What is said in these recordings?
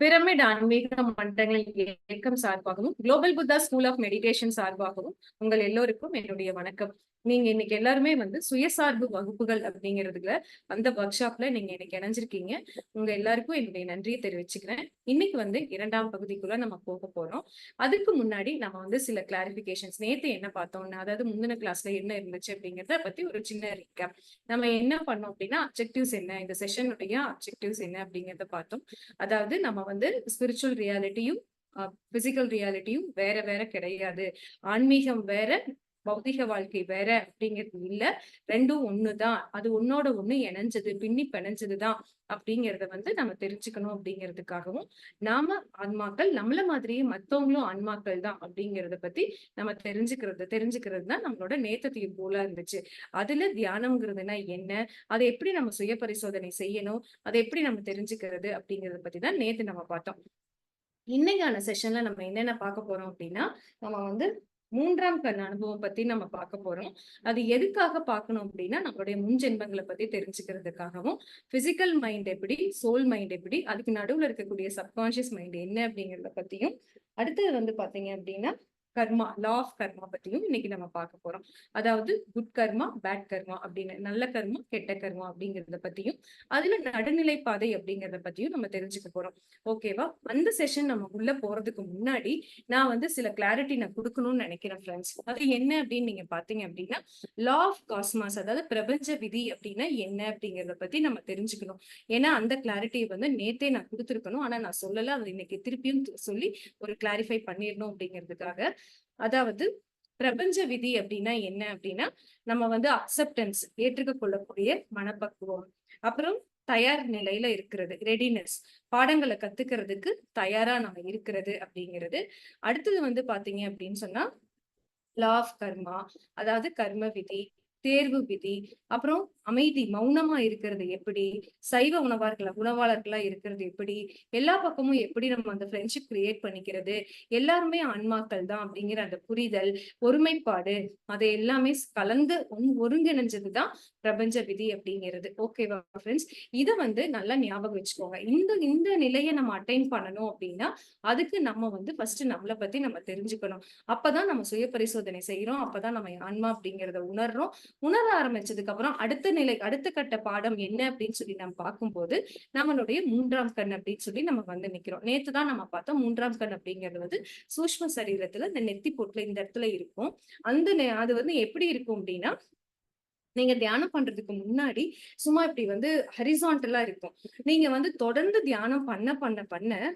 Pyramid ஆன்மீக மன்றங்கள் இயக்கம் சார்பாகவும் global Buddha school of meditation சார்பாகவும் உங்கள் எல்லோருக்கும் என்னுடைய வணக்கம். நீங்க இன்னைக்கு எல்லாருமே சுயசார்பு வகுப்புகள் அப்படிங்கிறதுல அந்த ஒர்க் ஷாப்ல நீங்க இன்னைக்கு இணைஞ்சிருக்கீங்க. உங்க எல்லாருக்கும் என்னுடைய நன்றியை தெரிவிச்சுக்கிறேன். இன்னைக்கு இரண்டாம் பகுதிக்குள்ள நம்ம போக போறோம். அதுக்கு முன்னாடி நம்ம சில கிளாரிபிகேஷன்ஸ் நேத்து என்ன பார்த்தோம்னா, அதாவது முந்தின கிளாஸ்ல என்ன இருந்துச்சு அப்படிங்கறத பத்தி ஒரு சின்ன ரீகேப். நம்ம என்ன பண்ணோம் அப்படின்னா, அப்ஜெக்டிவ்ஸ் என்ன, இந்த செஷனுடைய அப்ஜெக்டிவ்ஸ் என்ன அப்படிங்கறத பார்த்தோம். அதாவது நம்ம ஸ்பிரிச்சுவல் ரியாலிட்டியும் பிசிக்கல் ரியாலிட்டியும் வேற வேற கிடையாது. ஆன்மீகம் வேற, பௌதிக வாழ்க்கை வேற அப்படிங்கிறது இல்ல. ரெண்டும் ஒண்ணுதான். அது ஒன்னோட ஒண்ணு இணைஞ்சது, பின்னி பிணைஞ்சதுதான் அப்படிங்கறத நம்ம தெரிஞ்சுக்கணும் அப்படிங்கிறதுக்காகவும், நாம ஆன்மாக்கள் நம்மள மாதிரியே மத்தவங்களும் ஆன்மாக்கள் தான் அப்படிங்கறத பத்தி நம்ம தெரிஞ்சுக்கிறது தான் நம்மளோட நேத்தத்தைய போல இருந்துச்சு. அதுல தியானம்ங்கிறதுனா என்ன, அதை எப்படி நம்ம சுய பரிசோதனை செய்யணும், அதை எப்படி நம்ம தெரிஞ்சுக்கிறது அப்படிங்கறத பத்தி தான் நேத்து நம்ம பார்த்தோம். இன்னைக்கான செஷன்ல நம்ம என்னென்ன பார்க்க போறோம் அப்படின்னா, நம்ம மூன்றாம் கண் அனுபவம் பத்தி நம்ம பார்க்க போறோம். அது எதுக்காக பார்க்கணும் அப்படின்னா, நம்மளுடைய முன்ஜென்மங்களை பத்தி தெரிஞ்சுக்கிறதுக்காகவும், பிசிக்கல் மைண்ட் எப்படி, சோல் மைண்ட் எப்படி, அதுக்கு நடுவுல இருக்கக்கூடிய சப்கான்சியஸ் மைண்ட் என்ன அப்படிங்கறத பத்தியும், அடுத்தது பாத்தீங்க அப்படின்னா கர்மா, லா ஆஃப் கர்மா பத்தியும் இன்னைக்கு நம்ம பார்க்க போறோம். அதாவது குட் கர்மா, பேட் கர்மா அப்படின்னு, நல்ல கர்மா, கெட்ட கர்மா அப்படிங்கறத பத்தியும், அதுல நடுநிலை பாதை அப்படிங்கறத பத்தியும் நம்ம தெரிஞ்சுக்க போறோம். ஓகேவா? அந்த செஷன் நம்ம உள்ள போறதுக்கு முன்னாடி நான் சில கிளாரிட்டி நான் கொடுக்கணும்னு நினைக்கிறேன் ஃப்ரெண்ட்ஸ். அது என்ன அப்படின்னு நீங்க பாத்தீங்க அப்படின்னா, லா ஆஃப் காஸ்மாஸ், அதாவது பிரபஞ்ச விதி அப்படின்னா என்ன அப்படிங்கறத பத்தி நம்ம தெரிஞ்சுக்கணும். ஏன்னா அந்த கிளாரிட்டியை நேத்தே நான் கொடுத்துருக்கணும், ஆனா நான் சொல்லல. அது இன்னைக்கு திருப்பியும் சொல்லி ஒரு கிளாரிஃபை பண்ணிடணும் அப்படிங்கிறதுக்காக. அதாவது பிரபஞ்ச விதி அப்படின்னா என்ன அப்படின்னா, நம்ம அக்செப்டன்ஸ், ஏற்றுக்க கொள்ளக்கூடிய மனப்பக்குவம், அப்புறம் தயார் நிலையில இருக்கிறது, ரெடினஸ், பாடங்களை கத்துக்கிறதுக்கு தயாரா நம்ம இருக்கிறது அப்படிங்கிறது. அடுத்தது பாத்தீங்க அப்படின்னு சொன்னா லா ஆஃப் கர்மா, அதாவது கர்ம விதி, தேர்வு விதி, அப்புறம் அமைதி, மௌனமா இருக்கிறது எப்படி, சைவ உணவாளர்களா இருக்கிறது எப்படி, எல்லா பக்கமும் எப்படி நம்ம அந்த ஃப்ரெண்ட்ஷிப் கிரியேட் பண்ணிக்கிறது, எல்லாருமே ஆன்மாக்கள் தான் அப்படிங்கிற அந்த புரிதல், ஒருமைப்பாடு, அதை எல்லாமே கலந்து ஒருங்கிணைஞ்சதுதான் பிரபஞ்ச விதி அப்படிங்கிறது. ஓகேவா ஃப்ரெண்ட்ஸ்? இதை நல்லா ஞாபகம் வச்சுக்கோங்க. இந்த இந்த நிலையை நம்ம அட்டைன் பண்ணணும் அப்படின்னா, அதுக்கு நம்ம ஃபர்ஸ்ட் நம்மளை பத்தி நம்ம தெரிஞ்சுக்கணும். அப்பதான் நம்ம சுய பரிசோதனை செய்யறோம். அப்பதான் நம்ம ஆன்மா அப்படிங்கறத உணர்றோம். உணர ஆரம்பிச்சதுக்கு அப்புறம் அடுத்த கட்ட பாடம் என்ன அப்படின்னு சொல்லி நம்ம பார்க்கும்போது, நம்மளுடைய மூன்றாம் கண் அப்படின்னு சொல்லி நம்ம நிக்கிறோம். நேத்துதான் நம்ம பார்த்தோம், மூன்றாம் கண் அப்படிங்கிறது சூஷ்ம சரீரத்துல இந்த நெத்தி போட்டுல இந்த இடத்துல இருக்கும். அது எப்படி இருக்கும் அப்படின்னா, நீங்க தியானம் பண்றதுக்கு முன்னாடி சும்மா இப்படி ஹரிசான்டலா இருக்கும். நீங்க தொடர்ந்து தியானம் பண்ண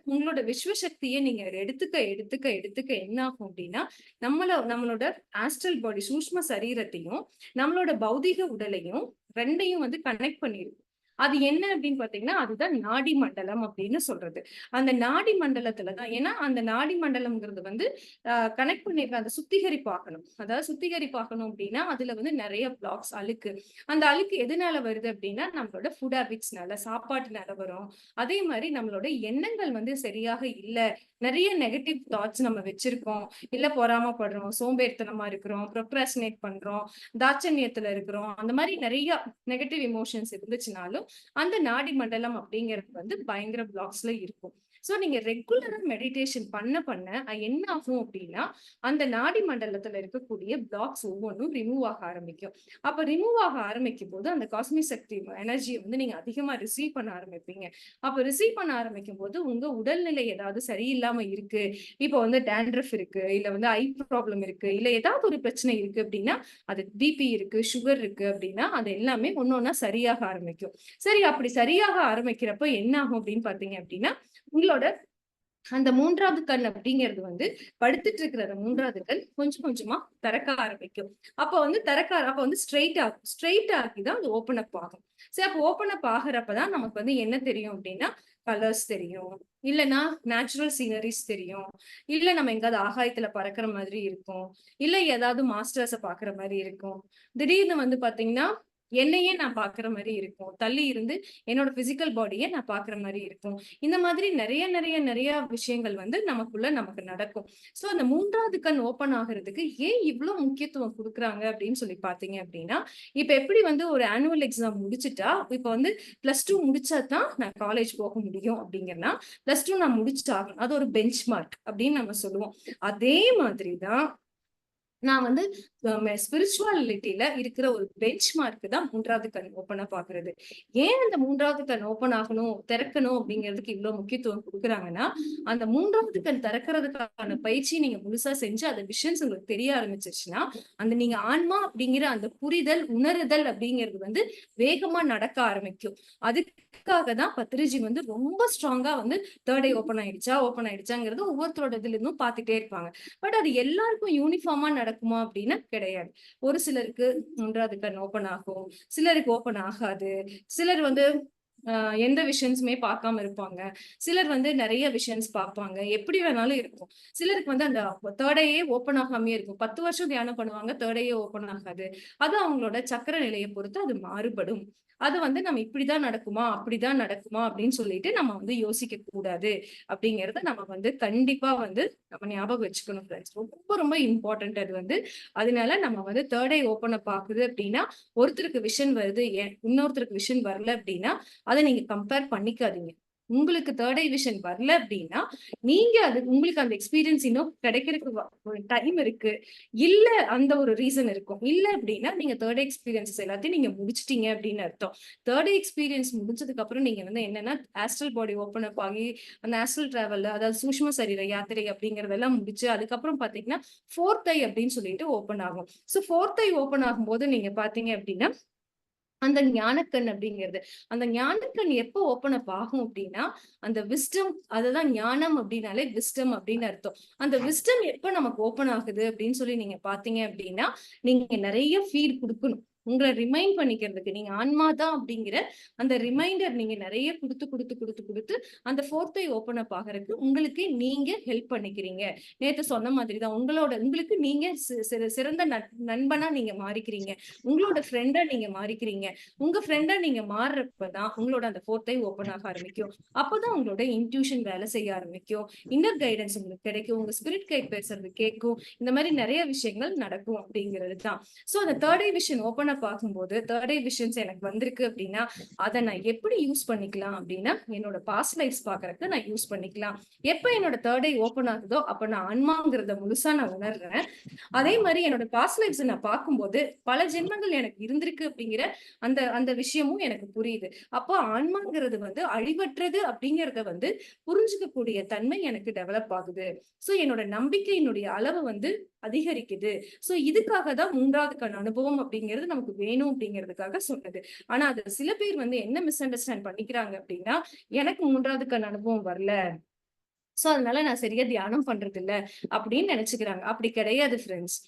உங்களோட விஸ்வசக்தியை நீங்க எடுத்துக்க என்ன ஆகும் அப்படின்னா, நம்மளோட ஆஸ்ட்ரல் பாடி, சூஷ்ம சரீரத்தையும் நம்மளோட பௌதிக உடலையும் ரெண்டையும் கனெக்ட் பண்ணிருக்கும். அது என்ன அப்படின்னு பாத்தீங்கன்னா, அதுதான் நாடி மண்டலம் அப்படின்னு சொல்றது. அந்த நாடி மண்டலத்துலதான், ஏன்னா அந்த நாடி மண்டலம்ங்கிறது கனெக்ட் பண்ணிருக்க, அந்த சுத்திகரிப்பாக்கணும். அதாவது சுத்திகரிப்பாக்கணும் அப்படின்னா அதுல நிறைய பிளாக்ஸ், அழுக்கு. அந்த அழுக்கு எதனால வருது அப்படின்னா, நம்மளோட ஃபுட் ஹேபிட்ஸ்னால, சாப்பாட்டுனால வரும். அதே மாதிரி நம்மளோட எண்ணங்கள் சரியாக இல்ல, நிறைய நெகட்டிவ் தாட்ஸ் நம்ம வச்சிருக்கோம், இல்ல பொறாமப்படுறோம், சோம்பேறித்தனமா இருக்கிறோம், ப்ரொக்ராஸ்டினேட் பண்றோம், தாட்சண்யத்துல இருக்கிறோம், அந்த மாதிரி நிறைய நெகட்டிவ் எமோஷன்ஸ் இருந்துச்சுனாலும் அந்த நாடி மண்டலம் அப்படிங்கிறது பயங்கர பிளாக்ஸ்ல இருக்கும். சோ நீங்க ரெகுலரா மெடிடேஷன் பண்ண என்ன ஆகும் அப்படின்னா, அந்த நாடி மண்டலத்துல இருக்கக்கூடிய பிளாக்ஸ் ஒவ்வொன்றும் ரிமூவ் ஆக ஆரம்பிக்கும். அப்ப ரிமூவ் ஆக ஆரம்பிக்கும் போது அந்த காஸ்மிக் சக்தி எனர்ஜியை நீங்க அதிகமா ரிசீவ் பண்ண ஆரம்பிப்பீங்க. அப்ப ரிசீவ் பண்ண ஆரம்பிக்கும் போது உங்க உடல்நிலை ஏதாவது சரியில்லாம இருக்கு, இப்போ டேண்ட்ரஃப் இருக்கு, இல்ல ஐ ப்ராப்ளம் இருக்கு, இல்ல ஏதாவது ஒரு பிரச்சனை இருக்கு அப்படின்னா, அது பிபி இருக்கு, சுகர் இருக்கு அப்படின்னா, அது எல்லாமே ஒன்னொன்னா சரியாக ஆரம்பிக்கும். சரி, அப்படி சரியாக ஆரம்பிக்கிறப்ப என்ன ஆகும் அப்படின்னு பாத்தீங்க அப்படின்னா, உங்களோட அந்த மூன்றாவது கண் அப்படிங்கிறது படுத்துட்டு இருக்கிற அந்த மூன்றாவது கண் கொஞ்சம் கொஞ்சமா திறக்க ஆரம்பிக்கும். அப்ப ஸ்ட்ரெயிட் ஆகிதான் அது ஓபன் அப் ஆகும். சரி, அப்ப ஓபன் அப் ஆகிறப்பதான் நமக்கு என்ன தெரியும் அப்படின்னா, கலர்ஸ் தெரியும், இல்லைன்னா நேச்சுரல் சீனரிஸ் தெரியும், இல்ல நம்ம எங்காவது ஆகாயத்துல பறக்கிற மாதிரி இருக்கும், இல்ல ஏதாவது மாஸ்டர்ஸ பாக்குற மாதிரி இருக்கும். திடீர்னு பாத்தீங்கன்னா என்னையே நான் பாக்குற மாதிரி இருக்கும். தள்ளி இருந்து என்னோட பிசிக்கல் பாடிய நான் பாக்குற மாதிரி இருக்கும். இந்த மாதிரி நிறைய விஷயங்கள் வந்து நமக்கு நடக்கும். சோ அந்த 3வது கண் ஓப்பன் ஆகுறதுக்கு ஏன் இவ்ளோ முக்கியத்துவம் குடுக்குறாங்க அப்படின்னு சொல்லி பார்த்தீங்க அப்படின்னா, இப்ப எப்படி வந்து ஒரு ஆனுவல் எக்ஸாம் முடிச்சுட்டா, இப்ப வந்து +2 முடிச்சா தான் நான் காலேஜ் போக முடியும் அப்படிங்கன்னா, +2 நான் முடிச்சுட்டாகணும். அது ஒரு பெஞ்ச் மார்க் அப்படின்னு நம்ம சொல்லுவோம். அதே மாதிரி தான் நான் வந்து ஸ்பிரிச்சுவாலிட்டில இருக்கிற ஒரு பெஞ்ச் மார்க் தான் 3வது கண் ஓப்பனா பாக்குறது. ஏன் அந்த 3வது கண் ஓப்பன் ஆகணும், திறக்கணும் அப்படிங்கிறதுக்கு இவ்வளவு முக்கியத்துவம் குடுக்குறாங்கன்னா, அந்த 3வது கண் திறக்கிறதுக்கான பயிற்சி நீங்க முழுசா செஞ்சு அந்த விஷன்ஸ் உங்களுக்கு தெரிய ஆரம்பிச்சிருச்சுன்னா, அந்த நீங்க ஆன்மா அப்படிங்கிற அந்த புரிதல், உணருதல் அப்படிங்கிறது வந்து வேகமா நடக்க ஆரம்பிக்கும். அதுக்காக தான் பத்திரிஜி வந்து ரொம்ப ஸ்ட்ராங்கா வந்து 3 ஐ ஓப்பன் ஆயிடுச்சாங்கிறது ஒவ்வொருத்தரோட இதுல இருந்தும் பார்த்துட்டே இருப்பாங்க. பட் அது எல்லாருக்கும் யூனிஃபார்மா நடக்குமா அப்படின்னா கிடையாது. ஒரு சிலருக்கு 3வது கண் ஓப்பன் ஆகும். சிலருக்கு ஓப்பன் ஆகாது. சிலர் வந்து எந்த விஷன்ஸுமே பார்க்காம இருப்பாங்க. சிலர் வந்து நெறைய விஷன்ஸ் பார்ப்பாங்க. எப்படி வேணாலும் இருக்கும். சிலருக்கு வந்து அந்த 3 ஐயே ஓப்பன் ஆகாமயே இருக்கும். 10 வருஷம் தியானம் பண்ணுவாங்க. 3 ஐயே ஓப்பன் ஆகாது. அது அவங்களோட சக்கர நிலைய பொறுத்து அது மாறுபடும். அது வந்து நம்ம இப்படிதான் நடக்குமா? அப்படிதான் நடக்குமா? அப்படின்னு சொல்லிட்டு நம்ம வந்து யோசிக்க கூடாது. அப்படிங்கிறத நம்ம வந்து கண்டிப்பா வந்து நம்ம ஞாபகம் வச்சுக்கணும் ஃபிரெண்ட்ஸ். ரொம்ப ரொம்ப இம்பார்ட்டன்ட் அது வந்து. அதனால நம்ம வந்து 3 ஐ ஓப்பன் அப் ஆகுது அப்படின்னா, ஒருத்தருக்கு விஷன் வருது, இன்னொருத்தருக்கு விஷன் வரல அப்படின்னா, அத நீங்க கம்பேர் பண்ணிக்காதீங்க. உங்களுக்கு 3 ஐ விஷன் வரல அப்படின்னா, நீங்க அது உங்களுக்கு அந்த எக்ஸ்பீரியன்ஸ் இன்னும் கிடைக்கிறதுக்கு ஒரு டைம் இருக்கு. இல்ல அந்த ஒரு ரீசன் இருக்கும். இல்ல அப்படின்னா, நீங்க 3 எக்ஸ்பீரியன்ஸஸ் எல்லாத்தையும் நீங்க முடிச்சுட்டீங்க அப்படின்னு அர்த்தம். 3 எக்ஸ்பீரியன்ஸ் முடிஞ்சதுக்கு அப்புறம் நீங்க வந்து என்னன்னா, ஆஸ்ட்ரல் பாடி ஓப்பன் அப் ஆகி, அந்த ஆஸ்ட்ரல் டிராவல் அதாவது சூக்ஷ்ம சரீர யாத்திரை அப்படிங்கிறதெல்லாம் முடிச்சு, அதுக்கப்புறம் பார்த்தீங்கன்னா, 4த் ஐ அப்படின்னு சொல்லிட்டு ஓப்பன் ஆகும். ஸோ 4த் ஐ ஓப்பன் ஆகும்போது நீங்க பார்த்தீங்க அப்படின்னா, அந்த ஞானக்கண் அப்படிங்கிறது. அந்த ஞானக்கண் எப்போ ஓப்பன் அப் ஆகும் அப்படின்னா, அந்த விஸ்டம் அதுதான் ஞானம் அப்படின்னாலே விஸ்டம் அப்படின்னு அர்த்தம். அந்த விஸ்டம் எப்ப நமக்கு ஓப்பன் ஆகுது அப்படின்னு சொல்லி நீங்க பார்த்தீங்க அப்படின்னா, நீங்க நெறைய ஃபீட் குடுக்கணும். உங்கள ரிமைண்ட் பண்ணிக்கிறதுக்கு. நீங்க ஆன்மா தான் அப்படிங்கிற அந்த ரிமைண்டர் நீங்க நெறைய குடுத்து, அந்த 4த் ஐ ஓப்பன் அப் ஆகறக்கு உங்களுக்கு நீங்க ஹெல்ப் பண்ணிக்கிறீங்க. நேத்து சொன்ன மாதிரி தான். உங்களுக்கு நீங்க சிறந்த நண்பனா நீங்க மாறிக்கிறீங்க. உங்களோட ஃப்ரெண்டா நீங்க மாறிக்கிறீங்க. உங்க ஃப்ரெண்டா நீங்க மாறுறப்ப தான் உங்களோட அந்த 4த் ஐ ஓப்பன் ஆக ஆரம்பிக்கும். அப்பதான் உங்களோட இன்ட்யூஷன் வேலை செய்ய ஆரம்பிக்கும். இன்னர் கைடன்ஸ் உங்களுக்கு கிடைக்கும். உங்க ஸ்பிரிட் கைட் பேசுறது கேட்கும். இந்த மாரி நெறைய விஷயங்கள் நடக்கும் அப்படிங்கிறது தான். சோ அந்த 3rd ஐ விஷன் ஓப்பன் அப் ஆகும்போது 3rd ஐ விஷன்ஸ் எனக்கு வந்திருக்கு அப்படின்னா, அத நான் எப்படி யூஸ் பண்ணிக்கலாம் அப்படின்னா, என்னோட பாஸ்ட் லைஃப்ஸ் பார்க்கறக்கு நான் யூஸ் பண்ணிக்கலாம். எப்ப என்னோட 3rd ஐ ஓப்பன் ஆகுதோ, அப்ப நான் ஆன்மாங்கிறத முழுசா நான் உணர்றேன். அதே மாரி என்னோட பாஸ்ட் லைஃப்ஸ நான் பார்க்கும்போது, பல ஜென்மங்கள் எனக்கு இருந்திருக்கு அப்படிங்கிற அந்த அந்த விஷயமும் எனக்கு புரியுது. அப்போ ஆன்மாங்கிறது வந்து அழிவற்றது அப்படிங்கிறத வந்து புரிஞ்சுக்கக்கூடிய தன்மை எனக்கு டெவலப் ஆகுது. சோ என்னோட நம்பிக்கையினுடைய அளவு வந்து அதிகரிக்குது. சோ இதுக்காக தான் 3வது கண் அனுபவம் அப்படிங்கிறது நமக்கு வேணும் அப்படிங்கிறதுக்காக சொன்னது. ஆனா அது சில பேர் வந்து என்ன மிஸ் அண்டர்ஸ்டாண்ட் பண்ணிக்கிறாங்க அப்படின்னா, எனக்கு 3வது கண் அனுபவம் வரல. சோ அதனால நான் சரியா தியானம் பண்றதில்ல அப்படின்னு நெனச்சுக்கிறாங்க. அப்படி கிடையாது ஃபிரெண்ட்ஸ்.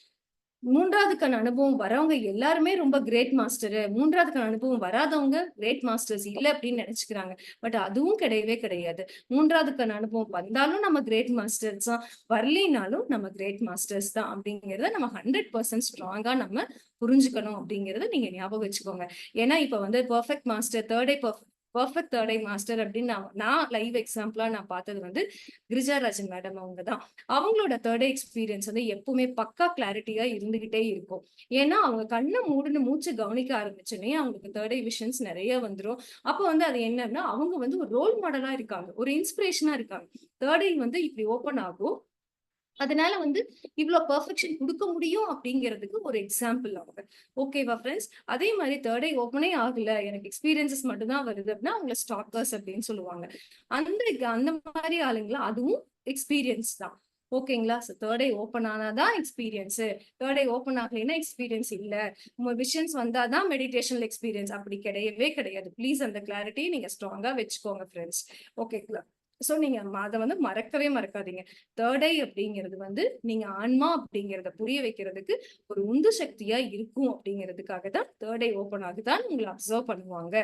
3வது கண் அனுபவம் வரவங்க எல்லாருமே ரொம்ப கிரேட் மாஸ்டரு. 3வது கண் அனுபவம் வராதவங்க கிரேட் மாஸ்டர்ஸ் இல்ல அப்படின்னு நெனச்சுக்கிறாங்க. பட் அதுவும் கிடையவே கிடையாது. 3வது கண் அனுபவம் வந்தாலும் நம்ம கிரேட் மாஸ்டர்ஸ் தான். வரலைனாலும் நம்ம கிரேட் மாஸ்டர்ஸ் தான் அப்படிங்கிறத நம்ம 100% ஸ்ட்ராங்கா நம்ம புரிஞ்சுக்கணும் அப்படிங்கிறத நீங்க ஞாபகம் வச்சுக்கோங்க. ஏன்னா இப்ப வந்து பெர்ஃபெக்ட் மாஸ்டர் 3 டே பெர்ஃபெக்ட் 3 ஐ மாஸ்டர் அப்படின்னு நான் நான் லைவ் எக்ஸாம்பிளா நான் பார்த்தது வந்து கிரிஜாராஜன் மேடம் அவங்க தான். அவங்களோட 3 டே எக்ஸ்பீரியன்ஸ் வந்து எப்பவுமே பக்கா கிளாரிட்டியா இருந்துகிட்டே இருக்கும். ஏன்னா அவங்க கண்ண மூடுன மூச்ச கவனிக்க ஆரம்பிச்சோனே அவங்களுக்கு 3 டே விஷன்ஸ் நெறைய வந்துரும். அப்ப வந்து அது என்னன்னா, அவங்க வந்து ஒரு ரோல் மாடலா இருக்காங்க. ஒரு இன்ஸ்பிரேஷனா இருக்காங்க. 3 ஐ வந்து இப்படி ஓப்பன் ஆகும். அதனால வந்து இவ்ளோ பெர்ஃபெக்ஷன் குடுக்க முடியும் அப்படிங்கிறதுக்கு ஒரு எக்ஸாம்பிள் அவங்க. ஓகேவா ஃபிரெண்ட்ஸ்? அதே மாரி 3 ஐ ஓப்பனே ஆகல. எனக்கு எக்ஸ்பீரியன்ஸஸ் மட்டும் தான் வருது அப்படின்னா, அவங்கள ஸ்டாக்கர்ஸ் அப்படின்னு சொல்லுவாங்க. அந்த மாரி ஆளுங்கள அதுவும் எக்ஸ்பீரியன்ஸ் தான். ஓகேங்களா? சோ 3 ஐ ஓப்பன் ஆனா தான் எக்ஸ்பீரியன்ஸு. 3 ஐ ஓப்பன் ஆகலைன்னா எக்ஸ்பீரியன்ஸ் இல்ல. உங்க விஷன்ஸ் வந்தா தான் மெடிடேஷனல் எக்ஸ்பீரியன்ஸ். அப்படி கிடையவே கிடையாது. ப்ளீஸ் அந்த கிளாரிட்டிய நீங்க ஸ்ட்ராங்கா வச்சுக்கோங்க ஃபிரெண்ட்ஸ். ஓகேங்களா? சோ நீங்க அத வந்து மறக்கவே மறக்காதீங்க. தேர்ட் ஐ அப்படிங்கிறது வந்து நீங்க ஆன்மா அப்படிங்கிறத புரிய வைக்கிறதுக்கு ஒரு உந்து சக்தியா இருக்கும் அப்படிங்கிறதுக்காக தான் தேர்ட் ஐ ஓப்பன் ஆகுதான்னு உங்கள அப்சர்வ் பண்ணுவாங்க.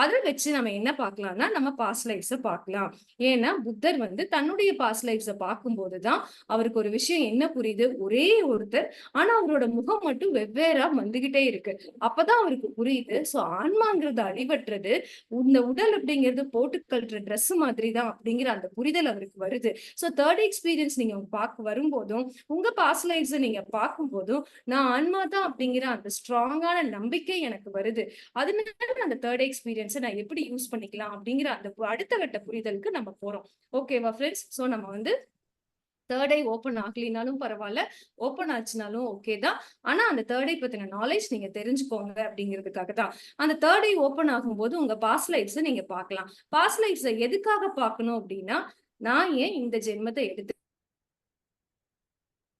அத வச்சு நம்ம என்ன பார்க்கலாம்னா, நம்ம பாஸ்ட் லைஃப்ஸ பார்க்கலாம். ஏன்னா புத்தர் வந்து தன்னுடைய பாஸ்ட் லைஃப்ஸ பார்க்கும்போது தான் அவருக்கு ஒரு விஷயம் என்ன புரியுது, ஒரே ஒருத்தர் ஆனா அவரோட முகம் மட்டும் வெவ்வேறா வந்துகிட்டே இருக்கு. அப்பதான் அவருக்கு புரியுது. சோ ஆன்மாங்கிறது அழிவற்றது. இந்த உடல் அப்படிங்கிறது போட்டு கழட்டுற ட்ரெஸ் மாதிரி தான் அப்படிங்கிற அந்த புரிதல் அவருக்கு வருது. சோ தேர்ட் எக்ஸ்பீரியன்ஸ் நீங்க பார்க்க வரும்போதும், உங்க பாஸ்ட் லைஃப்ஸ நீங்க பார்க்கும்போதும், நான் ஆன்மா தான் அப்படிங்கிற அந்த ஸ்ட்ராங்கான நம்பிக்கை எனக்கு வருது. அதனால அந்த தேர்ட் எக்ஸ்பீரியன்ஸ நான் எப்படி யூஸ் பண்ணிக்கலாம் அப்படிங்கிற அந்த அடுத்த கட்ட புரிதலுக்கு நம்ம போறோம். ஓகேவா ஃபிரெண்ட்ஸ்? சோ நம்ம வந்து தேர்ட் ஐ ஓப்பன் ஆகலினாலும் பரவால்ல. ஓப்பன் ஆச்சுனாலும் ஓகே தான். ஆனா அந்த தேர்ட் ஐ பத்தின நாலேட்ஜ் நீங்க தெரிஞ்சுக்கோங்க அப்படிங்கிறதுக்காக தான். அந்த தேர்ட் ஐ ஓப்பன் ஆகும்போது உங்க பாஸ்ட் லைஃப்ஸ நீங்க பார்க்கலாம். பாஸ்ட் லைஃப்ஸ எதுக்காக பார்க்கணும் அப்படின்னா, நான் ஏன் இந்த ஜென்மத்த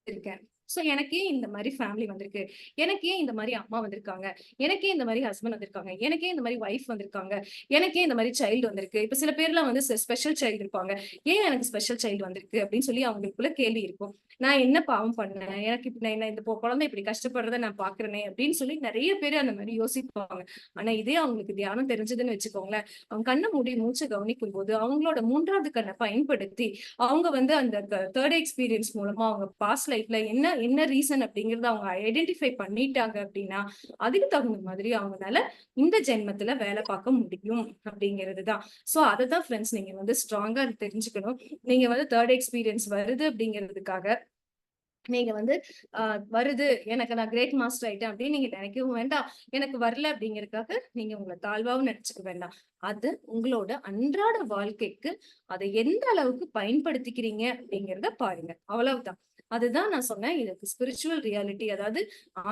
இருக்கேன். சோ எனக்கு ஏன் இந்த மாரி ஃபேமிலி வந்திருக்கு? எனக்கு ஏன் இந்த மாரி அம்மா வந்திருக்காங்க? எனக்கு ஏன் இந்த மாரி ஹஸ்பண்ட் வந்திருக்காங்க? எனக்கு ஏன் இந்த மாரி வைஃப் வந்திருக்காங்க? எனக்கு ஏன் இந்த மாரி சைல்டு வந்திருக்கு? இப்ப சில பேர்லாம் வந்து ஸ்பெஷல் சைல்டு இருப்பாங்க. ஏன் எனக்கு ஸ்பெஷல் சைல்டு வந்திருக்கு? அப்படின்னு சொல்லி அவங்களுக்குள்ள கேள்வி இருக்கும். நான் என்ன பாவம் பண்ணேன்? எனக்கு இப்ப நான் என்ன இந்த குழந்தை இப்படி கஷ்டப்படுறத நான் பார்க்கிறேனே அப்படின்னு சொல்லி நெறைய பேரு அந்த மாரி யோசிப்பாங்க. ஆனா இதே அவங்களுக்கு தியானம் தெரிஞ்சதுன்னு வச்சுக்கோங்களேன், அவங்க கண்ண மூடி மூச்ச கவனிக்கும்போது, அவங்களோட 3வது கண்ண பயன்படுத்தி அவங்க வந்து அந்த தேர்ட் எக்ஸ்பீரியன்ஸ் மூலமா அவங்க பாஸ்ட் லைஃப்ல என்ன என்ன ரீசன் அப்படிங்கறத அவங்க ஐடென்டிஃபை பண்ணிட்டாங்க அப்படின்னா, அதுக்கு தகுந்த மாதிரி அவங்கனால இந்த ஜென்மத்துல வேலை பார்க்க முடியும் அப்படிங்கிறது தான். சோ அததான் ஃப்ரெண்ட்ஸ் நீங்க வந்து ஸ்ட்ராங்கா தெரிஞ்சுக்கணும். நீங்க வந்து தேர்ட் எக்ஸ்பீரியன்ஸ் வருது அப்படிங்கிறதுக்காக நீங்க வந்து வருது எனக்கு நான் கிரேட் மாஸ்டர் ஆயிட்டேன் அப்படின்னு நீங்க நினைக்கவும் வேண்டாம். எனக்கு வரல அப்படிங்கிறதுக்காக நீங்க உங்கள தாழ்வாவும் நினைச்சுக்க வேண்டாம். அது உங்களோட அன்றாட வாழ்க்கைக்கு அத எந்த அளவுக்கு பயன்படுத்திக்கிறீங்க அப்படிங்கிறத பாருங்க. அவ்வளவுதான். அதுதான் நான் சொன்னேன். இதுக்கு ஸ்பிரிச்சுவல் ரியாலிட்டி அதாவது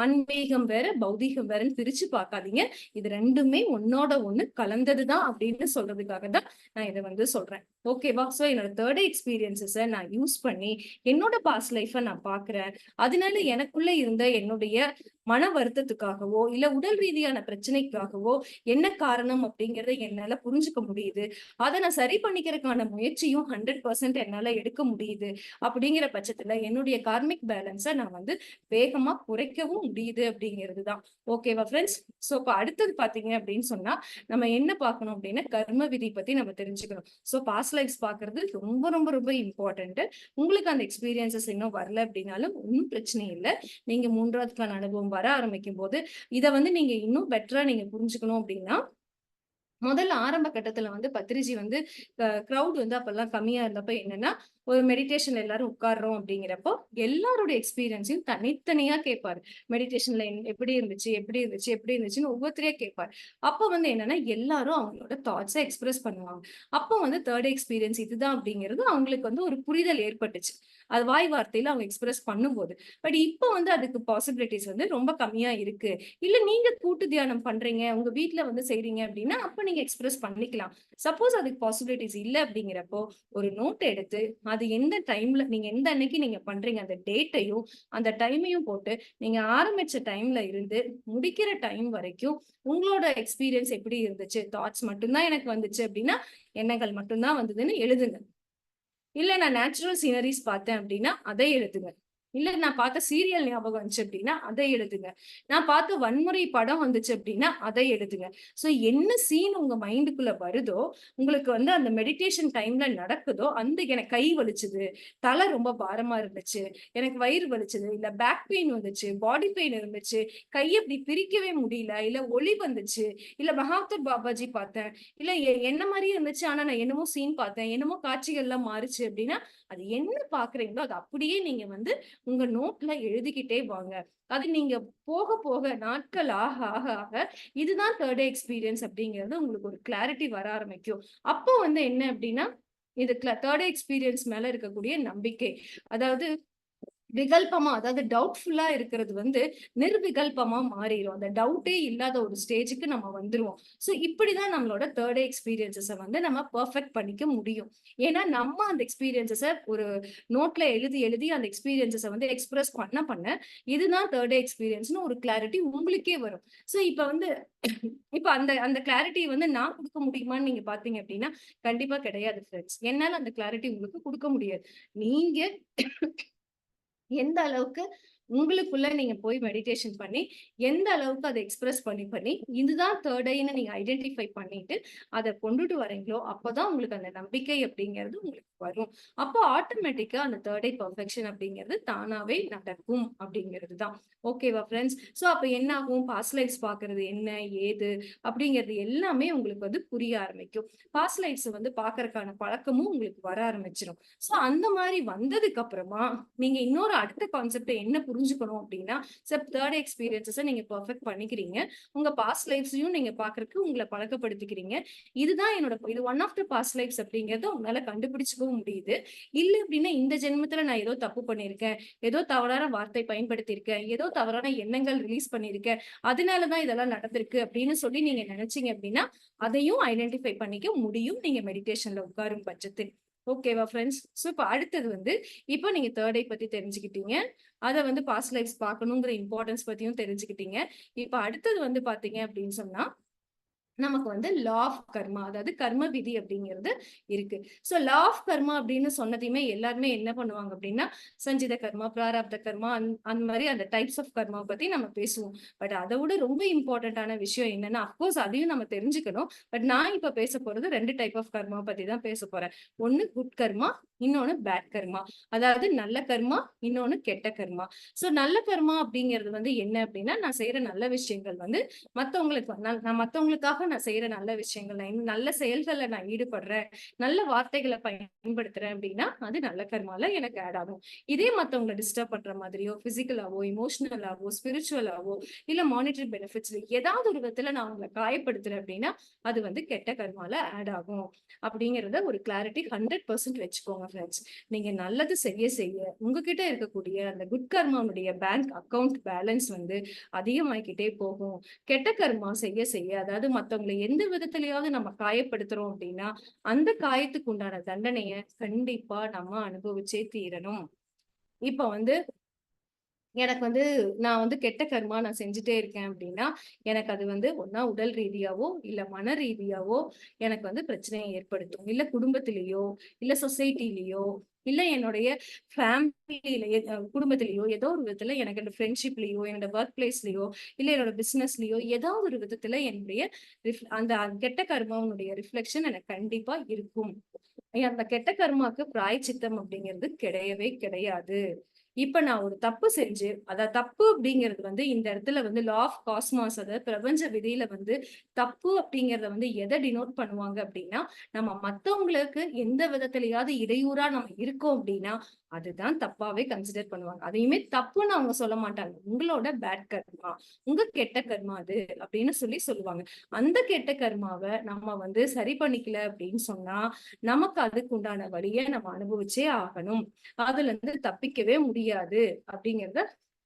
ஆன்மீகம் வேற, பௌதீகம் வேறன்னு பிரிச்சு பார்க்காதீங்க. இது 2மே ஒண்ணோட ஒண்ணு கலந்ததுதான் அப்படின்னு சொல்றதுக்காக தான் நான் இத வந்து சொல்றேன். ஓகேவா? சோ என்னோட தேர்ட் எக்ஸ்பீரியன்ஸஸ நான் யூஸ் பண்ணி என்னோட பாஸ்ட் லைஃப நான் பார்க்கிறேன். அதனால எனக்குள்ள இருந்த என்னுடைய மன வருத்தத்துக்காகவோ, இல்ல உடல் ரீதியான பிரச்சனைக்காகவோ என்ன காரணம் அப்படிங்கிறத என்னால புரிஞ்சுக்க முடியுது. அத நான் சரி பண்ணிக்கிறதுக்கான முயற்சியும் 100% என்னால எடுக்க முடியுது. அப்படிங்கிற பட்சத்துல என்னுடைய கார்மிக் பேலன்ஸ நான் வந்து வேகமா குறைக்கவும் முடியுது அப்படிங்கிறது தான். ஓகேவா ஃப்ரெண்ட்ஸ்? சோ இப்ப அடுத்தது பார்த்தீங்க அப்படின்னு சொன்னா, நம்ம என்ன பார்க்கணும் அப்படின்னா, கர்ம விதி பத்தி நம்ம தெரிஞ்சுக்கணும். சோ பாஸ்ட் லைஃப்ஸ் பார்க்கிறது ரொம்ப ரொம்ப ரொம்ப இம்பார்ட்டன்ட். உங்களுக்கு அந்த எக்ஸ்பீரியன்ஸஸ் இன்னும் வரல அப்படின்னாலும் ஒண்ணும் பிரச்சனை இல்ல. நீங்க 3வதுக்கான அனுபவம் வர ஆரம்பிக்கும்போது, இத வந்து நீங்க இன்னும் பெட்டரா நீங்க புரிஞ்சுக்கணும் அப்படின்னா, முதல்ல ஆரம்ப கட்டத்துல வந்து பத்ரிஜி வந்து கிரவுட் வந்து அப்பெல்லாம் கம்மியா இருந்தப்ப என்னன்னா, ஒரு மெடிடேஷன்ல எல்லாரும் உட்கார்றோம் அப்படிங்கிறப்போ, எல்லாரோட எக்ஸ்பீரியன்ஸையும் தனித்தனியா கேட்பாரு. மெடிடேஷன்ல எப்படி இருந்துச்சு? எப்படி இருந்துச்சு? எப்படி இருந்துச்சுன்னு ஒவ்வொருத்தரையா கேட்பாரு. அப்ப வந்து என்னன்னா, எல்லாரும் அவங்களோட தாட்ஸ எக்ஸ்பிரஸ் பண்ணுவாங்க. அப்போ வந்து தேர்ட் எக்ஸ்பீரியன்ஸ் இதுதான் அப்படிங்கிறது அவங்களுக்கு வந்து ஒரு புரிதல் ஏற்பட்டுச்சு. அது வாய் வார்த்தையில அவங்க எக்ஸ்பிரஸ் பண்ணும்போது. பட் இப்ப வந்து அதுக்கு பாசிபிலிட்டீஸ் வந்து ரொம்ப கம்மியா இருக்கு. இல்ல நீங்க கூட்டு தியானம் பண்றீங்க, உங்க வீட்ல வந்து செய்றீங்க அப்படின்னா, அப்ப நீங்க எக்ஸ்பிரஸ் பண்ணிக்கலாம். சப்போஸ் அதுக்கு பாசிபிலிட்டீஸ் இல்ல அப்படிங்கிறப்போ, ஒரு நோட் எடுத்து, அது எந்த டைம்ல நீங்க எந்த அன்னைக்கு நீங்க பண்றீங்க, அந்த டேட்டையும், அந்த டைமையும் போட்டு, நீங்க ஆரம்பிச்ச டைம்ல இருந்து முடிக்கிற டைம் வரைக்கும் உங்களோட எக்ஸ்பீரியன்ஸ் எப்படி இருந்துச்சு? தாட்ஸ் மட்டும் தான் எனக்கு வந்துச்சு அப்படின்னா, எண்ணங்கள் மட்டும் தான் வந்ததுன்னு எழுதுங்க. இல்ல நான் நேச்சுரல் சீனரீஸ் பார்த்தேன் அப்படின்னா, அதை எழுதுங்க. இல்ல நான் பார்த்த சீரியல் ஞாபகம் வந்துச்சு அப்படின்னா, அதை எழுதுங்க. நான் பார்த்த வன்முறை படம் வந்துச்சு அப்படின்னா, அதை எழுதுங்க. சோ என்ன சீன் உங்க மைண்டுக்குள்ள வருதோ, உங்களுக்கு வந்து அந்த மெடிடேஷன் டைம்ல நடக்குதோ, அந்த எனக்கு கை வலிச்சது, தலை ரொம்ப பாரமா இருந்துச்சு, எனக்கு வயிறு வலிச்சது, இல்ல பேக் பெயின் வந்துச்சு, பாடி பெயின் இருந்துச்சு, கைய இப்படி பிரிக்கவே முடியல, இல்ல ஒளி வந்துச்சு, இல்ல மகாவீர் பாபாஜி பார்த்தேன், இல்ல என்ன மாரியே இருந்துச்சு. ஆனா நான் என்னமோ சீன் பார்த்தேன். என்னமோ காட்சிகள்லாம் மாறுச்சு அப்டின்னா, அது என்ன பார்க்குறீங்களோ, அத அப்படியே நீங்க வந்து உங்க நோட்ல எழுதிக்கிட்டே வாங்க. அது நீங்க போக, போக நாட்கள் ஆக, ஆக, ஆக இதுதான் தேர்ட் எக்ஸ்பீரியன்ஸ் அப்படிங்கிறது உங்களுக்கு ஒரு கிளாரிட்டி வர ஆரம்பிக்கும். அப்போ வந்து என்ன அப்டின்னா, இது தேர்ட் எக்ஸ்பீரியன்ஸ் மேல இருக்கக்கூடிய நம்பிக்கை. அதாவது விகல்பமா, அதாவது டவுட்ஃபுல்லா இருக்கிறது வந்து நிர்விகல்பமா மாறிரும். அந்த டவுட்டே இல்லாத ஒரு ஸ்டேஜ்க்கு நம்ம வந்துருவோம். சோ இப்படிதான் நம்மளோட 3 டே எக்ஸ்பீரியன்ஸஸ வந்து நம்ம பெர்ஃபெக்ட் பண்ணிக்க முடியும். ஏன்னா நம்ம அந்த எக்ஸ்பீரியன்ஸஸ ஒரு நோட்ல எழுதி எழுதி அந்த எக்ஸ்பீரியன்ஸஸ வந்து எக்ஸ்பிரஸ் பண்ண பண்ண, இதுதான் 3 டே எக்ஸ்பீரியன்ஸ்ன்னு ஒரு கிளாரிட்டி உங்களுக்கே வரும். சோ இப்ப வந்து இப்ப அந்த அந்த கிளாரிட்டி வந்து நான் குடுக்க முடியுமான்னு நீங்க பார்த்தீங்க அப்டின்னா, கண்டிப்பா கிடையாது ஃபிரெண்ட்ஸ். என்னால அந்த கிளாரிட்டி உங்களுக்கு குடுக்க முடியாது. நீங்க எந்த அளவுக்கு உங்களுக்குள்ள நீங்க போய் மெடிடேஷன் பண்ணி, எந்த அளவுக்கு அத எக்ஸ்பிரஸ் பண்ணி பண்ணி, இதுதான் 3 ஐன்னு நீங்க ஐடென்டிஃபை பண்ணிட்டு, அத கொண்டுட்டு வரீங்களோ, அப்பதான் உங்களுக்கு அந்த நம்பிக்கை அப்படிங்கிறது உங்களுக்கு வரும். அப்போ ஆட்டோமேட்டிக்கா அந்த 3 டே பெர்ஃபெக்ஷன் அப்படிங்கிறது தானாவே நடக்கும் அப்படிங்கிறது தான். ஓகேவா ஃபிரெண்ட்ஸ்? சோ அப்ப என்ன ஆகும்? பாஸ்ட் லைஃப்ஸ் பார்க்கிறது என்ன? ஏது? அப்படிங்கிறது எல்லாமே உங்களுக்கு வந்து புரிய ஆரம்பிக்கும். பாஸ்ட் லைஃப்ஸ் வந்து பார்க்கறக்கான பழக்கமும் உங்களுக்கு வர ஆரம்பிச்சுரும். சோ அந்த மாரி வந்ததுக்கு அப்புறமா, நீங்க இன்னொரு அடுத்த கான்செப்ட்ட என்ன புரிஞ்சுக்கணும் அப்டின்னா, 3 எக்ஸ்பீரியன்ஸஸ நீங்க பெர்ஃபெக்ட் பண்ணிக்கிறீங்க. உங்க பாஸ்ட் லைஃப்ஸையும் நீங்க பார்க்கறக்கு உங்கள பழக்கப்படுத்திக்கிறீங்க. இதுதான் இது one of the past lives அப்டிங்கிறத உங்களால கண்டுபிடிச்சுக்கவும் முடியுது. இல்ல அப்டின்னா, இந்த ஜென்மத்துல நான் ஏதோ தப்பு பண்ணியிருக்கேன். ஏதோ தவறான வார்த்தை பயன்படுத்தியிருக்கேன். ஏதோ தவறான எண்ணங்கள் ரிலீஸ் பண்ணியிருக்கேன். அதனால தான் இதெல்லாம் நடந்திருக்கு அப்டின்னு சொல்லி நீங்க நெனச்சீங்க அப்டின்னா, அதையும் ஐடென்டிஃபை பண்ணிக்க முடியும். நீங்க மெடிடேஷன்ல உட்காரும் பட்சத்தில். ஓகேவா ஃபிரெண்ட்ஸ்? சோ இப்ப அடுத்தது வந்து, இப்போ நீங்க 3 ஐ பத்தி தெரிஞ்சுக்கிட்டீங்க. அத வந்து பாஸ்ட் லைஃப்ஸ் பார்க்கணுங்கிற இம்பார்ட்டன்ஸ் பத்தியும் தெரிஞ்சுக்கிட்டீங்க. இப்ப அடுத்தது வந்து பார்த்தீங்க அப்படின்னு சொன்னா, நமக்கு வந்து லா ஆஃப் கர்மா, அதாவது கர்ம விதி அப்படிங்கிறது இருக்கு. சோ லா ஆஃப் கர்மா அப்படின்னு சொன்னதையுமே எல்லாருமே என்ன பண்ணுவாங்க அப்படின்னா, சஞ்சித கர்மா, பிராரப்த கர்மா அந்த மாரி அந்த டைப்ஸ் ஆஃப் கர்மாவ பத்தி நம்ம பேசுவோம். பட் அத விட ரொம்ப இம்பார்ட்டன்டான விஷயம் என்னன்னா, அஃப்கோர்ஸ் அதையும் நம்ம தெரிஞ்சுக்கணும். பட் நான் இப்ப பேச போறது 2 டைப் ஆஃப் கர்மா பத்தி தான் பேச போறேன். ஒண்ணு குட் கர்மா, இன்னொன்னு பேட் கர்மா. அதாவது நல்ல கர்மா, இன்னொன்னு கெட்ட கர்மா. சோ நல்ல கர்மா அப்படிங்கிறது வந்து என்ன அப்படின்னா, நான் செய்யற நல்ல விஷயங்கள் வந்து மத்தவங்களுக்கு நான் மத்தவங்களுக்காக நான் செய்யற நல்ல விஷயங்கள், நான் இன்னும் நல்ல செயல்கள்ல நான் ஈடுபடுறேன், நல்ல வார்த்தைகள பயன்படுத்துறேன் அப்படின்னா, அது நல்ல கர்மால எனக்கு ஆட் ஆகும். இதே மத்தவங்கள டிஸ்டர்ப் பண்ற மாதிரியோ, பிசிக்கலாவோ, எமோஷனலாவோ, ஸ்பிரிச்சுவலாவோ, இல்ல மானிட்டரி பெனிஃபிட்ஸ் ஏதாவது ஒரு விதத்துல நான் அவங்கள காயப்படுத்துறேன் அப்படின்னா, அது வந்து கெட்ட கர்மால ஆட் ஆகும். அப்படிங்கிறத ஒரு கிளாரிட்டி 100% வச்சுக்கோங்க ஃபிரெண்ட்ஸ். நீங்க நல்லது செய்ய செய்ய, உங்ககிட்ட இருக்கக்கூடிய அந்த குட் கர்மாவுடைய பேங்க் அக்கவுண்ட் பேலன்ஸ் வந்து அதிகமாயிக்கிட்டே போகும். கெட்ட கர்மா செய்ய செய்ய, அதாவது மத்தவங்கள எந்த விதத்திலயாவது நம்ம காயப்படுத்துறோம் அப்படின்னா, அந்த காயத்துக்கு உண்டான தண்டனைய கண்டிப்பா நம்ம அனுபவிச்சே தீரணும். இப்ப வந்து எனக்கு வந்து நான் வந்து கெட்ட கர்மா நான் செஞ்சுட்டே இருக்கேன் அப்படின்னா, எனக்கு அது வந்து ஒண்ணா உடல் ரீதியாவோ, இல்ல மன ரீதியாவோ எனக்கு வந்து பிரச்சனைய ஏற்படுத்தும். இல்ல குடும்பத்திலேயோ, இல்ல சொசைட்டிலயோ, இல்ல என்னுடைய ஃபேமிலிலயே குடும்பத்திலயோ ஏதோ ஒரு விதத்துல எனக்கு இந்த ஃப்ரெண்ட்ஷிப்லயோ, என்னோட வொர்க் பிளேஸ்லயோ, இல்ல என்னோட பிசினஸ்லயோ ஏதாவது ஒரு விதத்துல என்னுடைய அந்த கெட்ட கர்மாவினுடைய ரிஃப்ளெக்ஷன் எனக்கு கண்டிப்பா இருக்கும். அந்த கெட்ட கர்மாக்கு பிராயச்சித்தம் அப்படிங்கிறது கிடையவே கிடையாது. இப்ப நான் ஒரு தப்பு செஞ்சு, தப்பு அப்படிங்கிறது வந்து இந்த இடத்துல வந்து லா ஆஃப் காஸ்மாஸ், அதாவது பிரபஞ்ச விதியில வந்து தப்பு அப்படிங்கிறத வந்து எத டினோட் பண்ணுவாங்க அப்படின்னா, நம்ம மத்தவங்களுக்கு எந்த விதத்திலயாவது இடையூறா நம்ம இருக்கோம் அப்படின்னா, அதுதான் தப்பாவே கன்சிடர் பண்ணுவாங்க. அதையுமே தப்புன்னு அவங்க சொல்ல மாட்டாங்க. உங்களோட பேட் கர்மா, உங்க கெட்ட கர்மா அது அப்படின்னு சொல்லி சொல்லுவாங்க. அந்த கெட்ட கர்மாவ நம்ம வந்து சரி பண்ணிக்கல அப்படின்னு சொன்னா, நமக்கு அதுக்கு உண்டான வழிய நம்ம அனுபவிச்சே ஆகணும். அதுல இருந்து தப்பிக்கவே முடியாது அப்படிங்கிறத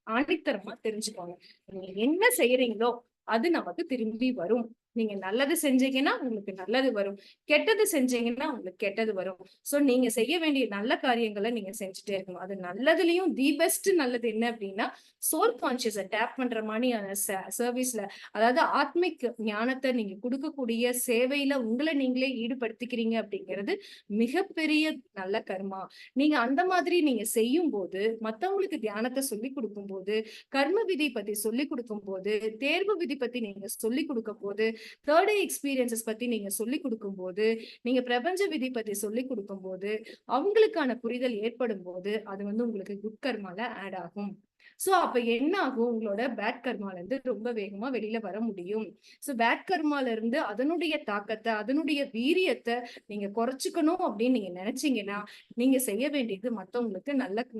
ஆணித்தரமா தெரிஞ்சுக்கோங்க. நீங்க என்ன செய்யறீங்களோ அது நமக்கு திரும்பி வரும். நீங்க நல்லது செஞ்சீங்கன்னா உங்களுக்கு நல்லது வரும். கெட்டது செஞ்சீங்கன்னா உங்களுக்கு கெட்டது வரும். சோ நீங்க செய்ய வேண்டிய நல்ல காரியங்கள நீங்க செஞ்சுட்டே இருக்கணும். அது நல்லதுலயும் தி பெஸ்ட் நல்லது என்ன அப்படின்னா, சோல் கான்ஷியஸ டேப் பண்ற மாரியான சர்வீஸ்ல, அதாவது ஆத்மிக் ஞானத்த நீங்க குடுக்கக்கூடிய சேவையில உங்கள நீங்களே ஈடுபடுத்திக்கிறீங்க அப்படிங்கிறது மிகப்பெரிய நல்ல கர்மா. நீங்க அந்த மாதிரி நீங்க செய்யும்போது, மத்தவங்களுக்கு தியானத்த சொல்லிக் குடுக்கும்போது, கர்ம விதி பத்தி சொல்லிக் குடுக்கும்போது, தேர்வு விதி பத்தி நீங்க சொல்லிக் குடுக்கும்போது, 3 டே எக்ஸ்பீரியன்ஸஸ் பத்தி நீங்க சொல்லிக் குடுக்கும்போது, நீங்க பிரபஞ்ச விதி பத்தி சொல்லிக் குடுக்கும்போது, அவங்களுக்கான புரிதல் ஏற்படும்போது, அது வந்து உங்களுக்கு குட் கர்மால ஆட் ஆகும். சோ அப்ப என்ன ஆகும், உங்களோட பேட் கர்மால இருந்து ரொம்ப வேகமா வெளியில வர முடியும். சோ பேட் கர்மால இருந்து அதனுடைய தாக்கத்த, அதனுடைய வீரியத்த நீங்க குறைச்சுக்கணும் அப்படின்னு நீங்க நினைச்சீங்கன்னா, நீங்க செய்ய வேண்டியது மத்தவங்களுக்கு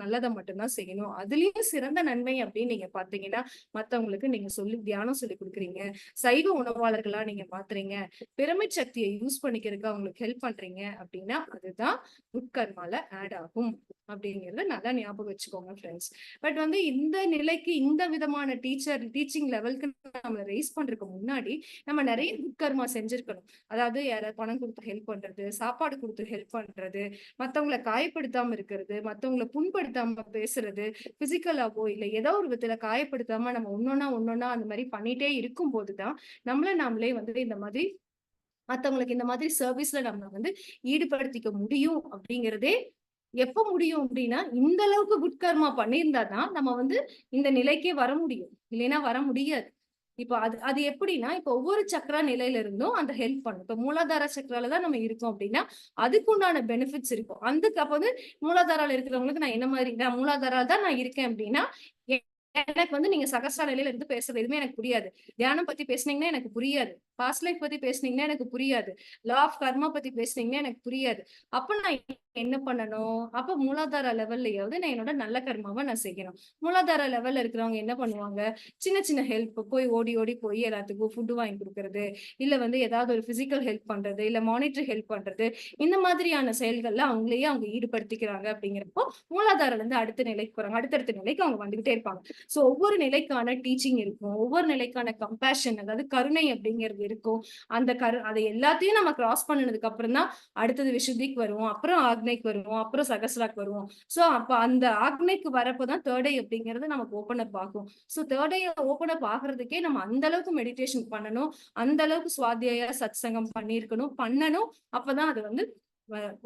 நல்லத மட்டும் தான் செய்யணும். அதுலயும் சிறந்த நன்மை அப்படின்னு நீங்க பார்த்தீங்கன்னா, மத்தவங்களுக்கு நீங்க தியானம் சொல்லிக் குடுக்குறீங்க. சைவ உணவாளர்களா நீங்க மாத்துறீங்க. பிரமிட் சக்திய யூஸ் பண்ணிக்கிறதுக்கு அவங்களுக்கு ஹெல்ப் பண்றீங்க அப்படின்னா, அதுதான் குட் கர்மால ஆட் ஆகும். அப்படிங்கிறத நல்லா ஞாபகம் வச்சுக்கோங்க ஃப்ரெண்ட்ஸ். பட் வந்து இந்த நிலைக்கு இந்த விதமான டீச்சிங் லெவலுக்கு நம்மள ரெய்ஸ் பண்றதுக்கு முன்னாடி நம்ம நிறைய குட் கர்மா செஞ்சிருக்கணும். அதாவது யாராவது பணம் கொடுத்து ஹெல்ப் பண்றது, சாப்பாடு கொடுத்து ஹெல்ப் பண்றது, மத்தவங்கள காயப்படுத்தாம இருக்கிறது, மத்தவங்கள புண்படுத்தாம பேசுறது, பிசிக்கலாவோ இல்ல ஏதோ ஒரு விதத்துல காயப்படுத்தாம நம்ம ஒன்னொன்னா அந்த மாதிரி பண்ணிட்டே இருக்கும் போதுதான் நம்மள நாமளே வந்து இந்த மாதிரி மத்தவங்களுக்கு இந்த மாதிரி சர்வீஸ்ல நம்ம வந்து ஈடுபடுத்திக்க முடியும் அப்படிங்கிறதே எப்ப முடியும் அப்படின்னா, இந்த அளவுக்கு குட் கர்மா பண்ணியிருந்தா தான் நம்ம வந்து இந்த நிலைக்கே வர முடியும். இல்லைன்னா வர முடியாது. இப்ப அது அது எப்படின்னா, இப்ப ஒவ்வொரு சக்ரா நிலையில இருந்தும் அந்த ஹெல்ப் பண்ணும். இப்ப மூலாதார சக்ரால தான் நம்ம இருக்கோம் அப்படின்னா, அதுக்கு உண்டான பெனிஃபிட்ஸ் இருக்கும். அப்ப வந்து மூலாதாரால இருக்கிறவங்களுக்கு நான் என்ன மாதிரி நான் மூலாதாரால தான் நான் இருக்கேன் அப்படின்னா, எனக்கு வந்து நீங்க சகஸ்ரா நிலையில இருந்து பேசுறது எதுவுமே எனக்கு புரியாது. தியானம் பத்தி பேசுனீங்கன்னா எனக்கு புரியாது. பாஸ்ட் லைஃப் பத்தி பேசுனீங்கன்னா எனக்கு புரியாது. லா ஆஃப் கர்மா பத்தி பேசுனீங்கன்னா எனக்கு புரியாது. அப்ப நான் என்ன பண்ணணும்? அப்ப மூலாதார லெவல்லயாவது நான் என்னோட நல்ல கர்மாவ நான் செய்யணும். மூலாதார லெவல்ல இருக்கிறவங்க என்ன பண்ணுவாங்க? சின்ன சின்ன ஹெல்ப் போய் ஓடி ஓடி போய் எல்லாத்துக்கும் ஃபுட் வாங்கி குடுக்குறது, இல்ல வந்து ஏதாவது ஒரு பிசிக்கல் ஹெல்ப் பண்றது, இல்ல மானிட்டரி ஹெல்ப் பண்றது, இந்த மாதிரியான செயல்கள்ல அவங்களையே அவங்க ஈடுபடுத்திக்கிறாங்க அப்படிங்கிறப்போ, மூலாதாரல இருந்து அடுத்த நிலைக்கு போறாங்க. அடுத்தடுத்த நிலைக்கு அவங்க வந்துகிட்டே இருப்பாங்க. சோ ஒவ்வொரு நிலைக்கான டீச்சிங் இருக்கும். ஒவ்வொரு நிலைக்கான கம்பேஷன் அதாவது கருணை அப்படிங்கிறது இருக்கும். அந்த அதை எல்லாத்தையும் நம்ம கிராஸ் பண்ணுனதுக்கு அப்புறம் தான் அடுத்தது விசுத்திக்கு வருவோம். அப்புறம் ஆக்னைக்கு வருவோம். அப்புறம் சகஸ்ராக்கு வருவோம். சோ அப்ப அந்த ஆக்னைக்கு வரப்பதான் தேர்ட் ஐ அப்படிங்கிறது நமக்கு ஓப்பன் அப் ஆகும். சோ தேர்ட் ஐ ஓப்பன் அப் ஆகுறதுக்கே நம்ம அந்த அளவுக்கு மெடிடேஷன் பண்ணணும். அந்த அளவுக்கு சுவாத்தியாய சத்சங்கம் பண்ணணும். அப்பதான் அது வந்து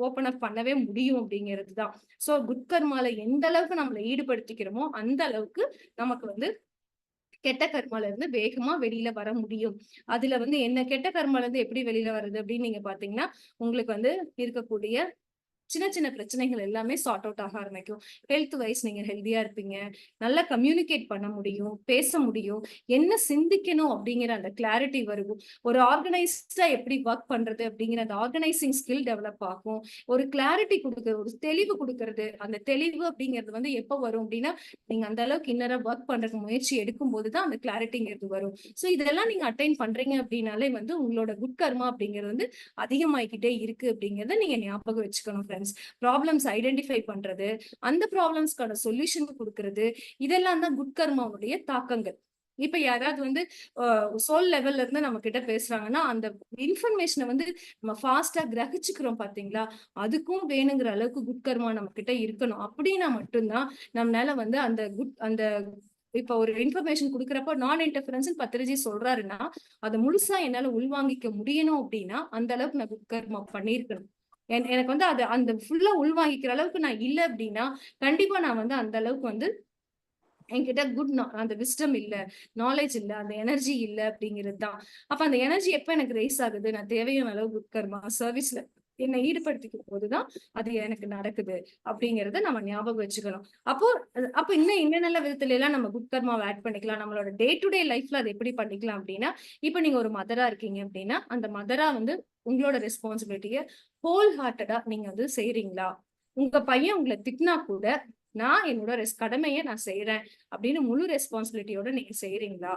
ஓப்பன் அப் பண்ணவே முடியும் அப்படிங்கிறதுதான். சோ குட் கர்மால எந்த அளவுக்கு நம்மள ஈடுபடுத்திக்கிறோமோ அந்த அளவுக்கு நமக்கு வந்து கெட்ட கர்மால இருந்து வேகமா வெளியில வர முடியும். அதுல வந்து என்ன கெட்ட கர்மால இருந்து எப்படி வெளியில வர்றது அப்படின்னு நீங்க பாத்தீங்கன்னா, உங்களுக்கு வந்து இருக்கக்கூடிய சின்ன சின்ன பிரச்சனைகள் எல்லாமே சார்ட் அவுட் ஆக ஆரம்பிக்கும். ஹெல்த் வைஸ் நீங்க ஹெல்தியா இருப்பீங்க. நல்லா கம்யூனிகேட் பண்ண முடியும். பேச முடியும். என்ன சிந்திக்கணும் அப்படிங்கிற அந்த கிளாரிட்டி வரும். ஒரு ஆர்கனைஸ்டா எப்படி ஒர்க் பண்றது அப்படிங்கிற அந்த ஆர்கனைசிங் ஸ்கில் டெவலப் ஆகும். ஒரு கிளாரிட்டி குடுக்குறது, ஒரு தெளிவு குடுக்குறது. அந்த தெளிவு அப்படிங்கிறது வந்து எப்ப வரும் அப்படின்னா, நீங்க அந்த அளவுக்கு இன்னரா ஒர்க் பண்றதுக்கு முயற்சி எடுக்கும்போது தான் அந்த கிளாரிட்டிங்கிறது வரும். சோ இதெல்லாம் நீங்க அட்டைன் பண்றீங்க அப்படின்னாலே வந்து உங்களோட குட் கர்மா அப்படிங்கிறது வந்து அதிகமாயிக்கிட்டே இருக்கு அப்படிங்கிறத நீங்க ஞாபகம் வச்சுக்கணும் ஃப்ரெண்ட்ஸ். ப்ராப்ளம்ஸ் ஐடென்டிஃபை பண்றது, அந்த ப்ராப்ளம்ஸ்க்கான சொல்யூஷன் குடுக்கறது, இதெல்லாம் தான் குட் கர்மாவுடைய தாக்கங்கள். இப்ப யாராவது வந்து சோல் லெவல்ல இருந்து நம்ம கிட்ட பேசுறாங்கன்னா, அந்த இன்ஃபர்மேஷன வந்து நம்ம ஃபாஸ்ட்டா கிரகிச்சுக்கிறோம் பாத்தீங்களா? அதுக்கும் வேணுங்கிற அளவுக்கு குட் கர்மா நம்ம கிட்ட இருக்கணும். அப்படின்னா மட்டும் தான் நம்மளால வந்து அந்த இப்ப ஒரு இன்ஃபர்மேஷன் குடுக்குறப்போ நான் இன்டர்ஃபரன்ஸ்ன்னு பத்திரிஜி சொல்றாருன்னா, அத முழுசா என்னால உள்வாங்கிக்க முடியணும் அப்படின்னா, அந்த அளவுக்கு நான் குட் கர்மா பண்ணியிருக்கணும். எனக்கு வந்து அந்த ஃபுல்லா உள்வாங்கிக்கிற அளவுக்கு நான் இல்ல அப்படின்னா, கண்டிப்பா நான் வந்து அந்த அளவுக்கு வந்து என்கிட்ட அந்த விஸ்டம் இல்ல, நாலேட்ஜ் இல்ல, அந்த எனர்ஜி இல்ல அப்படிங்கிறது தான். அப்ப அந்த எனர்ஜி எப்ப எனக்கு ரைஸ் ஆகுது, நான் தேவையான அளவு குட் கர்மா சர்வீஸ்ல என்னை ஈடுபடுத்திக்கும் போதுதான் அது எனக்கு நடக்குது அப்படிங்கறத நம்ம ஞாபகம் வச்சுக்கணும். அப்போ அப்ப இன்னும் என்னென்ன விதத்துல எல்லாம் நம்ம குட் கர்மாவை ஆட் பண்ணிக்கலாம், நம்மளோட டே டு டே லைஃப்ல அதை எப்படி பண்ணிக்கலாம் அப்படின்னா, இப்ப நீங்க ஒரு மதரா இருக்கீங்க அப்படின்னா, அந்த மதரா வந்து உங்களோட ரெஸ்பான்சிபிலிட்டிய ஹோல் ஹார்ட்டடா நீங்க வந்து செய்றீங்களா? உங்க பையன் உங்களை திட்டினா கூட நான் என்னோட கடமையை நான் செய்யறேன் அப்படின்னு முழு ரெஸ்பான்சிபிலிட்டியோட நீங்க செய்யறீங்களா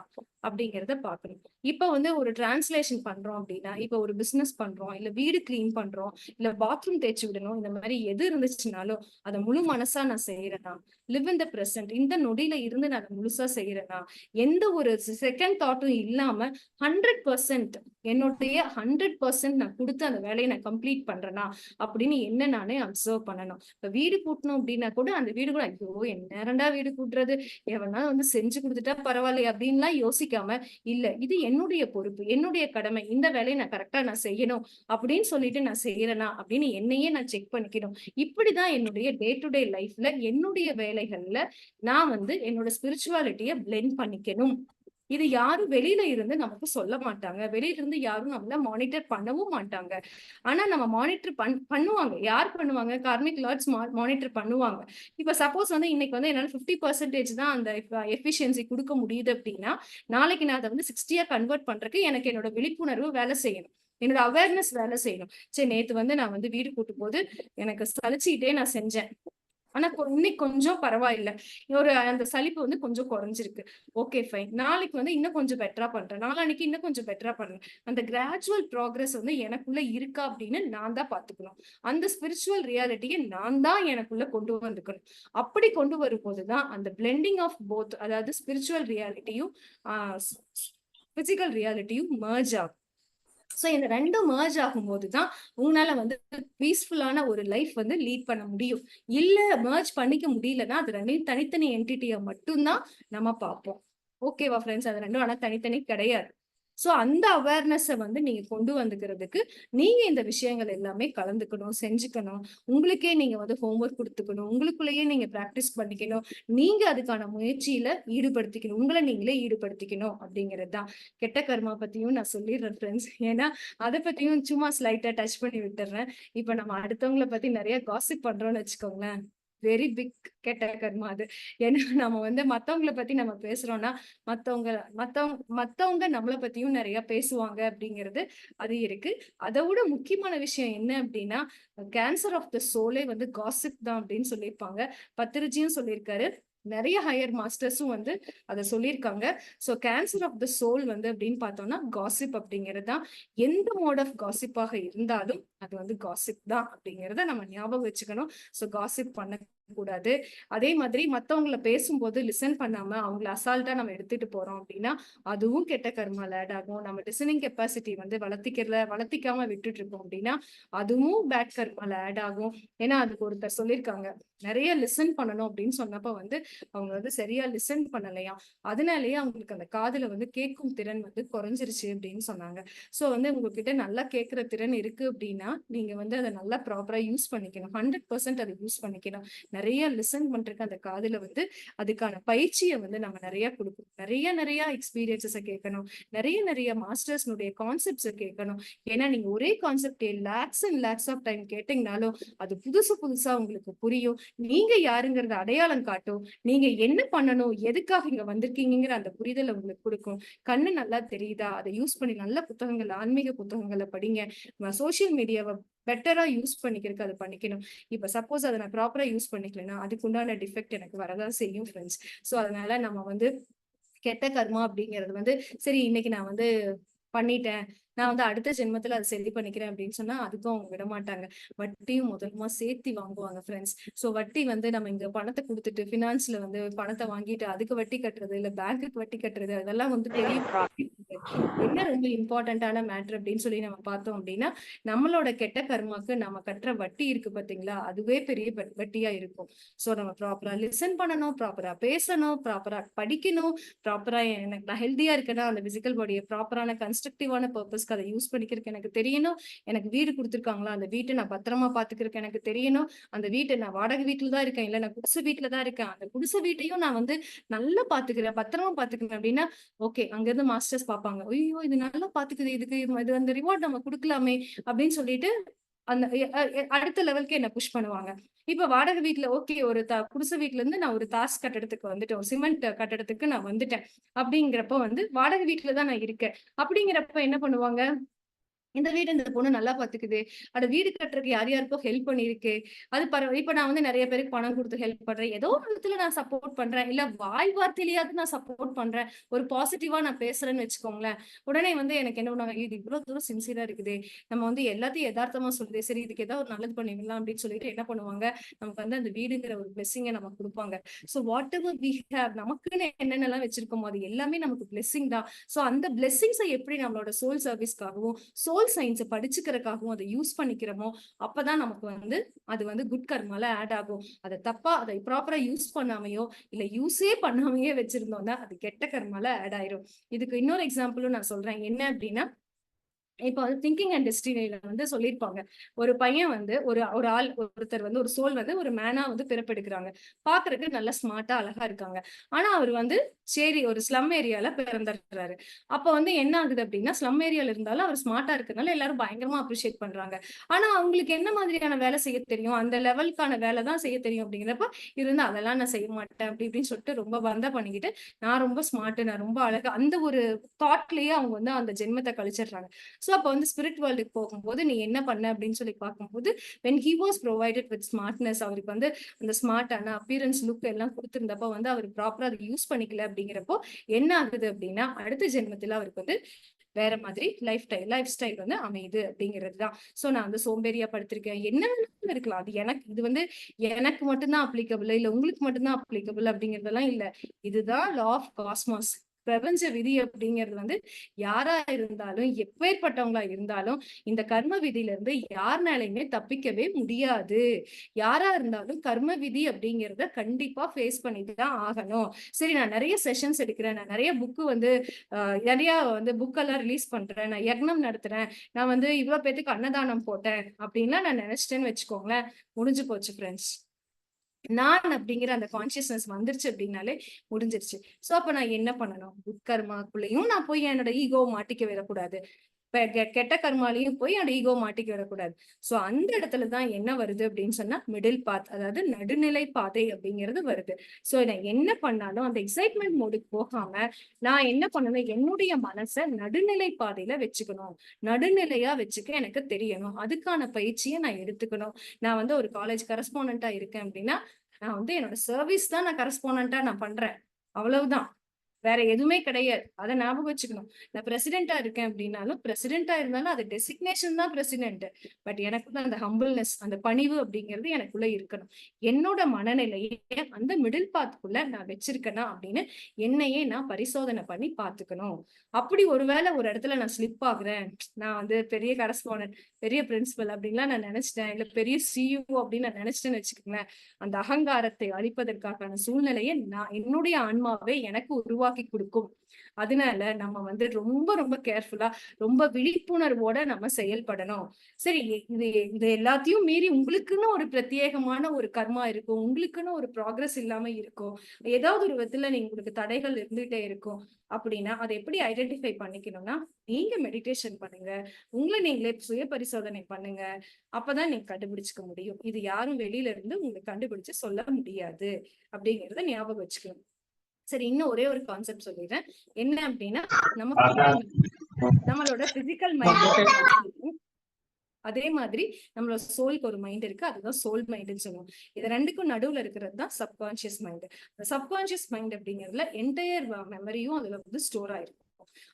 அப்படிங்கறத பாக்கணும். இப்ப வந்து ஒரு டிரான்ஸ்லேஷன் பண்றோம் அப்படின்னா, இப்ப ஒரு பிசினஸ் பண்றோம், இல்ல வீடு கிளீன் பண்றோம், இல்ல பாத்ரூம் தேய்ச்சி விடணும், இந்த மாதிரி எது இருந்துச்சுனாலும் அதை முழு மனசா நான் செய்யறேனா, லிவ் இன் த பிரசன்ட், இந்த நொடியில இருந்து நான் முழுசா செய்யறேனா, எந்த ஒரு செகண்ட் தாட்டும் இல்லாம 100% என்னுடைய 100% நான் கொடுத்து அந்த வேலையை நான் கம்ப்ளீட் பண்றேனா அப்படின்னு என்ன நானே அப்சர்வ் பண்ணணும். இப்ப வீடு கூட்டணும் அப்படின்னா கூட அந்த வீடு கூட ஐயோ என்ன வீடு கூட்டுறது, எவனா வந்து செஞ்சு கொடுத்துட்டா பரவாயில்லையே அப்படின்லாம் யோசிக்காம, இல்ல இது என்னுடைய பொறுப்பு, என்னுடைய கடமை, இந்த வேலையை நான் கரெக்டா நான் செய்யணும் அப்படின்னு சொல்லிட்டு நான் செய்யறேனா அப்படின்னு என்னையே நான் செக் பண்ணிக்கணும். இப்படிதான் என்னுடைய டே டு டே லைஃப்ல என்னுடைய வேலைகள்ல நான் வந்து என்னோட ஸ்பிரிச்சுவாலிட்டிய பிளெண்ட் பண்ணிக்கணும் இது யாரும் வெளியில இருந்து நமக்கு சொல்ல மாட்டாங்க. வெளியில இருந்து யாரும் நம்மள மானிட்டர் பண்ணவும் மாட்டாங்க. ஆனா நம்ம மானிட்டர் பண்ணுவாங்க. யார் பண்ணுவாங்க? கார்மிக் லார்ட்ஸ் மானிட்டர் பண்ணுவாங்க. இப்ப சப்போஸ் வந்து இன்னைக்கு வந்து என்னால 50% தான் அந்த எஃபிஷியன்சி குடுக்க முடியுது அப்டின்னா, நாளைக்கு நான் அத வந்து 60யா கன்வெர்ட் பண்றதுக்கு எனக்கு என்னோட விழிப்புணர்வு வேலை செய்யணும். என்னோட அவேர்னஸ் வேலை செய்யணும். சரி நேத்து வந்து நான் வந்து வீடு கூட்டும்போது எனக்கு சலிச்சுக்கிட்டே நான் செஞ்சேன். ஆனா இன்னைக்கு கொஞ்சம் பரவாயில்ல. அந்த சலிப்பு வந்து கொஞ்சம் குறைஞ்சிருக்கு. Okay fine. நாளைக்கு வந்து இன்னும் கொஞ்சம் பெட்டரா பண்றேன். நாளான்னைக்கு இன்னும் கொஞ்சம் பெட்டரா பண்றேன். அந்த கிராஜுவல் ப்ராக்ரஸ் வந்து எனக்குள்ள இருக்கா அப்படின்னு நான் தான் பார்த்துக்கணும். அந்த ஸ்பிரிச்சுவல் ரியாலிட்டிய நான் தான் எனக்குள்ள கொண்டு வந்துக்கணும். அப்படி கொண்டு வரும்போது தான் அந்த பிளெண்டிங் ஆஃப் போத், அதாவது ஸ்பிரிச்சுவல் ரியாலிட்டியும் ஆ பிசிக்கல் ரியாலிட்டியும் மெர்ஜ் ஆகும். சோ இந்த 2ம் மெர்ஜ் ஆகும்போது தான் உங்களால வந்து பீஸ்ஃபுல்லான ஒரு லைஃப் வந்து லீட் பண்ண முடியும். இல்ல மெர்ஜ் பண்ணிக்க முடியலன்னா, அது 2யும் தனித்தனி என்டிட்டியா மட்டும் தான் நம்ம பார்ப்போம். ஓகேவா ஃபிரெண்ட்ஸ்? அது 2ம் ஆனா தனித்தனி கிடையாது. சோ அந்த அவேர்னஸ வந்து நீங்க கொண்டு வந்துக்கிறதுக்கு, நீங்க இந்த விஷயங்கள் எல்லாமே கலந்துக்கணும், செஞ்சுக்கணும். உங்களுக்கே நீங்க வந்து ஹோம் ஒர்க் குடுத்துக்கணும். உங்களுக்குள்ளேயே நீங்க பிராக்டிஸ் பண்ணிக்கணும். நீங்க அதுக்கான முயற்சியில ஈடுபடுத்திக்கணும். உங்கள நீங்களே ஈடுபடுத்திக்கணும் அப்படிங்கிறது தான். கெட்ட கர்மா பத்தியும் நான் சொல்லிடுறேன் ஃபிரெண்ட்ஸ். ஏன்னா, அத பத்தியும் சும்மா ஸ்லைட்டா டச் பண்ணி விட்டுர்றேன். இப்ப நம்ம அடுத்தவங்கள பத்தி நெறைய காசிப் பண்றோம்னு வச்சுக்கோங்களேன். வெரி பிக் கெட்ட கர்மா அது. ஏன்னா நம்ம வந்து மத்தவங்கள பத்தி நம்ம பேசுறோம்னா, மத்தவங்க மத்தவங்க நம்மள பத்தியும் நெறைய பேசுவாங்க அப்படிங்கிறது அது இருக்கு. அத விட முக்கியமான விஷயம் என்ன அப்படின்னா, கேன்சர் ஆஃப் த சோலே வந்து காசிப் தான் அப்படின்னு சொல்லியிருப்பாங்க. பத்திரிஜியும் சொல்லியிருக்காரு. நெறைய ஹையர் மாஸ்டர்ஸும் வந்து அத சொல்லியிருக்காங்க. So cancer of the soul வந்து அப்படின்னு பார்த்தோம்னா, காசிப் அப்படிங்கிறது தான். எந்த மோட் ஆஃப் காசிப்பாக இருந்தாலும், அது வந்து காசிப் தான் அப்படிங்கிறத நம்ம ஞாபகம் வச்சுக்கணும். சோ காசிப் பண்ணக்கூடாது. அதே மாதிரி மத்தவங்கள பேசும்போது லிசன் பண்ணாம அவங்கள அசால்ட்டா நம்ம எடுத்துட்டு போறோம் அப்படின்னா, அதுவும் கெட்ட கர்மால ஆட் ஆகும். நம்ம லிசனிங் கெப்பாசிட்டி வந்து வளர்த்திக்காம விட்டுட்டு இருக்கோம் அப்படின்னா, அதுவும் பேட் கர்மால ஆட் ஆகும். ஏன்னா அதுக்கு ஒருத்தர் சொல்லியிருக்காங்க. நெறைய லிசன் பண்ணணும் அப்படின்னு சொன்னப்ப வந்து, அவங்க வந்து சரியா லிசன் பண்ணலையாம். அதனாலேயே அவங்களுக்கு அந்த காதுல வந்து கேட்கும் திறன் வந்து குறைஞ்சிருச்சு அப்படின்னு சொன்னாங்க. சோ வந்து உங்ககிட்ட நல்லா கேட்கிற திறன் இருக்கு அப்படின்னா, நீங்க வந்து அத நல்லா ப்ராப்பரா யூஸ் பண்ணிக்கணும். 100% அத யூஸ் பண்ணிக்கணும். நெறைய லிசன் பண்றதுக்கு அந்த காதுல வந்து அதுக்கான பயிற்சிய வந்து நம்ம நெறைய குடுக்கணும். நெறைய எக்ஸ்பீரியன்ஸஸ கேட்கணும். நெறைய மாஸ்டர்ஸ்னுடைய கான்செப்ட்ஸ கேட்கணும். ஏன்னா நீங்க ஒரே கான்செப்டே lakhs and lakhs of time கேட்டீங்கனாலும், அது புதுசா உங்களுக்கு புரியும். நீங்க யாருங்கிறத அடையாளம் காட்டும். நீங்க என்ன பண்ணணும்? எதுக்காக இங்க வந்திருக்கீங்கங்கிற அந்த புரிதல உங்களுக்கு குடுக்கும். கண்ணு நல்லா தெரியுதா? அத யூஸ் பண்ணி நல்ல புத்தகங்கள், ஆன்மீக புத்தகங்கள படிங்க. சோசியல் மீடியாவ பெட்டரா யூஸ் பண்ணிக்கிறதுக்கு அத பண்ணிக்கணும். இப்ப சப்போஸ் அத நான் ப்ராப்பரா யூஸ் பண்ணிக்கலன்னா, அதுக்கு உண்டான டிஃபெக்ட் எனக்கு வரதான் செய்யும் ஃபிரெண்ட்ஸ். சோ அதனால நம்ம வந்து கெட்ட கர்மா அப்படிங்கிறது வந்து, சரி இன்னைக்கு நான் வந்து பண்ணிட்டேன். நான் வந்து அடுத்த ஜென்மத்துல அத சரி பண்ணிக்கிறேன் அப்படின்னு சொன்னா, அதுக்கும் அவங்க விடமாட்டாங்க. வட்டியும் முதலுமா சேர்த்தி வாங்குவாங்க ஃபிரெண்ட்ஸ். சோ வட்டி வந்து நம்ம இங்க பணத்த குடுத்துட்டு ஃபினான்ஸ்ல வந்து பணத்த வாங்கிட்டு அதுக்கு வட்டி கட்டுறது, இல்ல பேங்க்குக்கு வட்டி கட்டுறது அதெல்லாம் வந்து பெரிய என்ன ரொம்ப இம்பார்ட்டன்டான மேட்டர் அப்படின்னு சொல்லி நம்ம பார்த்தோம் அப்படின்னா, நம்மளோட கெட்ட கர்மாக்கு நம்ம கட்டுற வட்டி இருக்கு பார்த்தீங்களா? அதுவே பெரிய வட்டியா இருக்கும். சோ நம்ம ப்ராப்பரா லிசன் பண்ணணும், ப்ராப்பரா பேசணும், ப்ராப்பரா படிக்கணும், ப்ராப்பரா எனக்கு நான் ஹெல்த்தியா இருக்கேன்னா, அந்த பிசிக்கல் பாடிய ப்ராப்பரான கன்ஸ்ட்ரக்டிவான பர்ப்பஸ்க்கு அத யூஸ் பண்ணிக்கிறதுக்கு எனக்கு தெரியணும். எனக்கு வீடு குடுத்துருக்காங்களா, அந்த வீட்ட நான் பத்திரமா பார்த்துக்கிறதுக்கு எனக்கு தெரியணும். அந்த வீட்ட நான் வாடகை வீட்ல தான் இருக்கேன். இல்ல நான் குடிசை வீட்ல தான் இருக்கேன். அந்த குடிசை வீட்டையும் நான் வந்து நல்லா பார்த்துக்கிறேன், பத்திரமா பார்த்துக்கிறேன் அப்படின்னா, ஓகே. அங்கிருந்து மாஸ்டர்ஸ் பார்ப்பாங்க. "ஐயோ! இது நல்லா பார்த்துக்குது. இது அந்த ரிவார்ட் நம்ம குடுக்கலாமே!" அப்படின்னு சொல்லிட்டு அந்த எ அ எ அடுத்த லெவலுக்கு என்ன புஷ் பண்ணுவாங்க. இப்ப வாடகை வீட்ல ஓகே ஒரு குடிசை வீட்ல இருந்து நான் ஒரு தாஸ் கட்டடத்துக்கு வந்துட்டேன். ஒரு சிமெண்ட் கட்டடத்துக்கு நான் வந்துட்டேன். அப்படிங்கிறப்ப வந்து வாடகை வீட்ல தான் நான் இருக்கேன். அப்படிங்கிறப்ப என்ன பண்ணுவாங்க? இந்த பொண்ணு நல்லா பாத்துக்குது. அட வீடு கட்டுறதுக்கு யார் யாருக்கோ ஹெல்ப் பண்ணிருக்கு. அது இப்ப நான் வந்து நெறைய பேருக்கு பணம் குடுத்து ஹெல்ப் பண்றேன். ஏதோ ஒரு விதத்துல நான் சப்போர்ட் பண்றேன். இல்ல வாய் வார்த்தையிலயாவது நான் சப்போர்ட் பண்றேன். ஒரு பாசிட்டிவா நான் பேசுறேன்னு வச்சுக்கோங்களேன். உடனே வந்து எனக்கு என்ன பண்ணுவாங்க, இது இவ்ளோ தூரம் சின்சியரா இருக்குதே. நம்ம வந்து எல்லாத்தையும் எதார்த்தமா சொல்லுதே. சரி இதுக்கு ஏதாவது ஒரு நல்லது பண்ணிடலாம் அப்படின்னு சொல்லிட்டு என்ன பண்ணுவாங்க, நமக்கு வந்து அந்த வீடுங்கிற ஒரு பிளெஸ்ஸிங்க நமக்கு குடுப்பாங்க. So whatever we have நமக்குன்னு என்னென்னலாம் வச்சிருக்கோமோ அது எல்லாமே நமக்கு பிளெஸ்ஸிங் தான். சோ அந்த பிளெஸ்ஸிங்ஸ எப்படி நம்மளோட சோல் சர்வீஸ்க்காகவும் சோல் சயின்ஸ படிச்சுக்கிறதுக்காகவும் அத யூஸ் பண்ணிக்கிறோமோ, அப்பதான் நமக்கு வந்து அது வந்து குட் கர்மால ஆட் ஆகும். அத ப்ராப்பரா யூஸ் பண்ணாமயோ, இல்ல யூஸே பண்ணாமயே வச்சிருந்தோம்னா, அது கெட்ட கர்மால ஆட் ஆயிரும். இதுக்கு இன்னொரு எக்ஸாம்பிளும் நான் சொல்றேன். என்ன அப்டின்னா, இப்ப வந்து திங்கிங் அண்ட் டெஸ்டினில வந்து சொல்லியிருப்பாங்க. ஒரு பையன் வந்து ஒரு ஒரு ஆள் ஒருத்தர் வந்து ஒரு சோல் வந்து ஒரு மேனா வந்து பிறப்பெடுக்குறாங்க. பார்க்கறதுக்கு நல்லா ஸ்மார்ட்டா, அழகா இருக்காங்க. ஆனா அவர் வந்து சரி ஒரு ஸ்லம் ஏரியால பிறந்துடுறாரு. அப்ப வந்து என்ன ஆகுது அப்டின்னா, ஸ்லம் ஏரியால இருந்தாலும் அவர் ஸ்மார்ட்டா இருக்கறனால எல்லாரும் பயங்கரமா அப்ரிஷியேட் பண்றாங்க. ஆனா அவங்களுக்கு என்ன மாதிரியான வேலை செய்ய தெரியும்? அந்த லெவலுக்கான வேல தான் செய்ய தெரியும் அப்டிங்கிறப்ப, இருந்து அதெல்லாம் நான் செய்ய மாட்டேன் அப்டி இப்டின்னு சொல்லிட்டு ரொம்ப பந்தா பண்ணிக்கிட்டு, நான் ரொம்ப ஸ்மார்ட், நான் ரொம்ப அழகு அந்த ஒரு தாட்லயே அவங்க வந்து அந்த ஜென்மத்த கழிச்சிடுறாங்க. சோ அப்ப வந்து ஸ்பிரிட் வேர்ல்டுக்கு போகும்போது நீ என்ன பண்ண அப்படின்னு சொல்லி பார்க்கும்போது when he was provided with smartness அவருக்கு வந்து அந்த ஸ்மார்ட்டான அப்பியரன்ஸ் லுக் எல்லாம் கொடுத்திருந்தப்ப வந்து அவர் ப்ராப்பரா அதை யூஸ் பண்ணிக்கல அப்படிங்கிறப்போ என்ன ஆகுது அப்படின்னா அடுத்த ஜென்மத்துல அவருக்கு வந்து வேற மாதிரி லைஃப் ஸ்டைல் வந்து அமையுது அப்படிங்கிறது தான். சோ நான் வந்து சோம்பேறியா படுத்திருக்கேன் என்ன வேணாலும் இருக்கலாம். அது எனக்கு இது வந்து எனக்கு மட்டும்தான் அப்ளிகபிள் இல்ல உங்களுக்கு மட்டும்தான் அப்ளிகபிள் அப்படிங்கறதெல்லாம் இல்ல. இதுதான் லா ஆஃப் காஸ்மாஸ். பிரபஞ்ச விதி அப்படிங்கிறது வந்து யாரா இருந்தாலும் எப்பேற்பட்டவங்களா இருந்தாலும் இந்த கர்ம விதியில இருந்து யாருனாலையுமே தப்பிக்கவே முடியாது. யாரா இருந்தாலும் கர்ம விதி அப்படிங்கிறத கண்டிப்பா ஃபேஸ் பண்ணிட்டு தான் ஆகணும். சரி நான் நிறைய செஷன்ஸ் எடுக்கிறேன். நான் நிறைய புக் வந்து நிறைய வந்து புக் எல்லாம் ரிலீஸ் பண்றேன். நான் யக்னம் நடத்துறேன். நான் வந்து இவ்வளவு பேத்துக்கு அன்னதானம் போட்டேன் அப்படின்லாம் நான் நினைச்சிட்டேன்னு வச்சுக்கோங்களேன். முடிஞ்சு போச்சு ஃப்ரெண்ட்ஸ். நான் அப்படிங்கிற அந்த கான்சியஸ்னஸ் வந்துருச்சு அப்படின்னாலே முடிஞ்சிருச்சு. சோ அப்ப நான் என்ன பண்ணணும்? உட்கர்மாக்குள்ளேயும் நான் போய் என்னோட ஈகோவ மாட்டிக்க விடக்கூடாது. கெட்ட கர்மாலயும் போய் என்னோட ஈகோ மாட்டிக்க விடக்கூடாது. சோ அந்த இடத்துல தான் என்ன வருது அப்படின்னு சொன்னா மிடில் பாத், அதாவது நடுநிலை பாதை அப்படிங்கிறது வருது. சோ நான் என்ன பண்ணாலும் அந்த எக்ஸைட்மெண்ட் மோடுக்கு போகாம நான் என்ன பண்ணணும்? என்னுடைய மனச நடுநிலை பாதையில வச்சுக்கணும். நடுநிலையா வச்சுக்க எனக்கு தெரியணும். அதுக்கான பயிற்சிய நான் எடுத்துக்கணும். நான் வந்து ஒரு காலேஜ் கரஸ்பாண்டன்ட்டா இருக்கேன் அப்படின்னா, நான் வந்து என்னோட சர்வீஸ் தான் நான் கரஸ்பாண்டன்ட்டா நான் பண்றேன். அவ்வளவுதான். வேற எதுவுமே கிடையாது. அத ஞாபகம் வச்சுக்கணும். நான் பிரசிடென்ட்டா இருக்கேன் அப்படின்னாலும், பிரசிடென்ட்டா இருந்தாலும் அது டெசிக்னேஷன் தான் பிரசிடென்ட். பட் எனக்குள்ள அந்த ஹம்பிள்னஸ், அந்த பணிவு அப்படிங்கிறது எனக்குள்ள இருக்கணும். என்னோட மனநிலைய அந்த மிடில் பாத்க்குள்ள நான் வச்சிருக்கேனா அப்படின்னு என்னையே நான் பரிசோதனை பண்ணி பார்த்துக்கணும். அப்படி ஒருவேளை ஒரு இடத்துல நான் ஸ்லிப் ஆகுறேன். நான் வந்து பெரிய கரஸ்பாண்டன்ட், பெரிய பிரின்சிபல் அப்படின்லாம் நான் நினைச்சிட்டேன். இல்ல பெரிய சிஇஓ அப்படின்னு நான் நினைச்சிட்டேன்னு வச்சுக்கோங்களேன். அந்த அகங்காரத்தை அழிப்பதற்கான சூழ்நிலையை நான் என்னுடைய ஆன்மாவே எனக்கு உருவாக்கி கொடுக்கும். அதனால நம்ம வந்து ரொம்ப ரொம்ப கேர்ஃபுல்லா, ரொம்ப விழிப்புணர்வோட நம்ம செயல்படணும். சரி இது இது எல்லாத்தையும் மீறி உங்களுக்குன்னு ஒரு பிரத்யேகமான ஒரு கர்மா இருக்கும். உங்களுக்குன்னு ஒரு ப்ராக்ரஸ் இல்லாம இருக்கும். ஏதாவது ஒரு விதத்துல உங்களுக்கு தடைகள் இருந்துட்டே இருக்கும். அப்படின்னா அதை எப்படி ஐடென்டிஃபை பண்ணிக்கணும்னா, நீங்க மெடிடேஷன் பண்ணுங்க. உங்கள நீங்களே சுய பரிசோதனை பண்ணுங்க. அப்பதான் நீங்க கண்டுபிடிச்சுக்க முடியும். இது யாரும் வெளியில இருந்து உங்களுக்கு கண்டுபிடிச்சு சொல்ல முடியாது. அப்படிங்கிறத ஞாபகம் வச்சுக்கணும். சரி இன்னும் ஒரே ஒரு கான்செப்ட் சொல்லிடுறேன். என்ன அப்படின்னா, நம்மளோட பிசிக்கல் மைண்ட் அதே மாதிரி நம்மளோட சோலுக்கு ஒரு மைண்ட் இருக்கு. அதுதான் சோல் மைண்ட்ன்னு சொல்லுவோம். இது 2க்கும் நடுவுல இருக்கிறது தான் சப்கான்ஷியஸ் மைண்ட். சப்கான்ஷியஸ் மைண்ட் அப்படிங்கிறதுல என்டையர் மெமரியும் அதுல வந்து ஸ்டோர் ஆயிருக்கும்.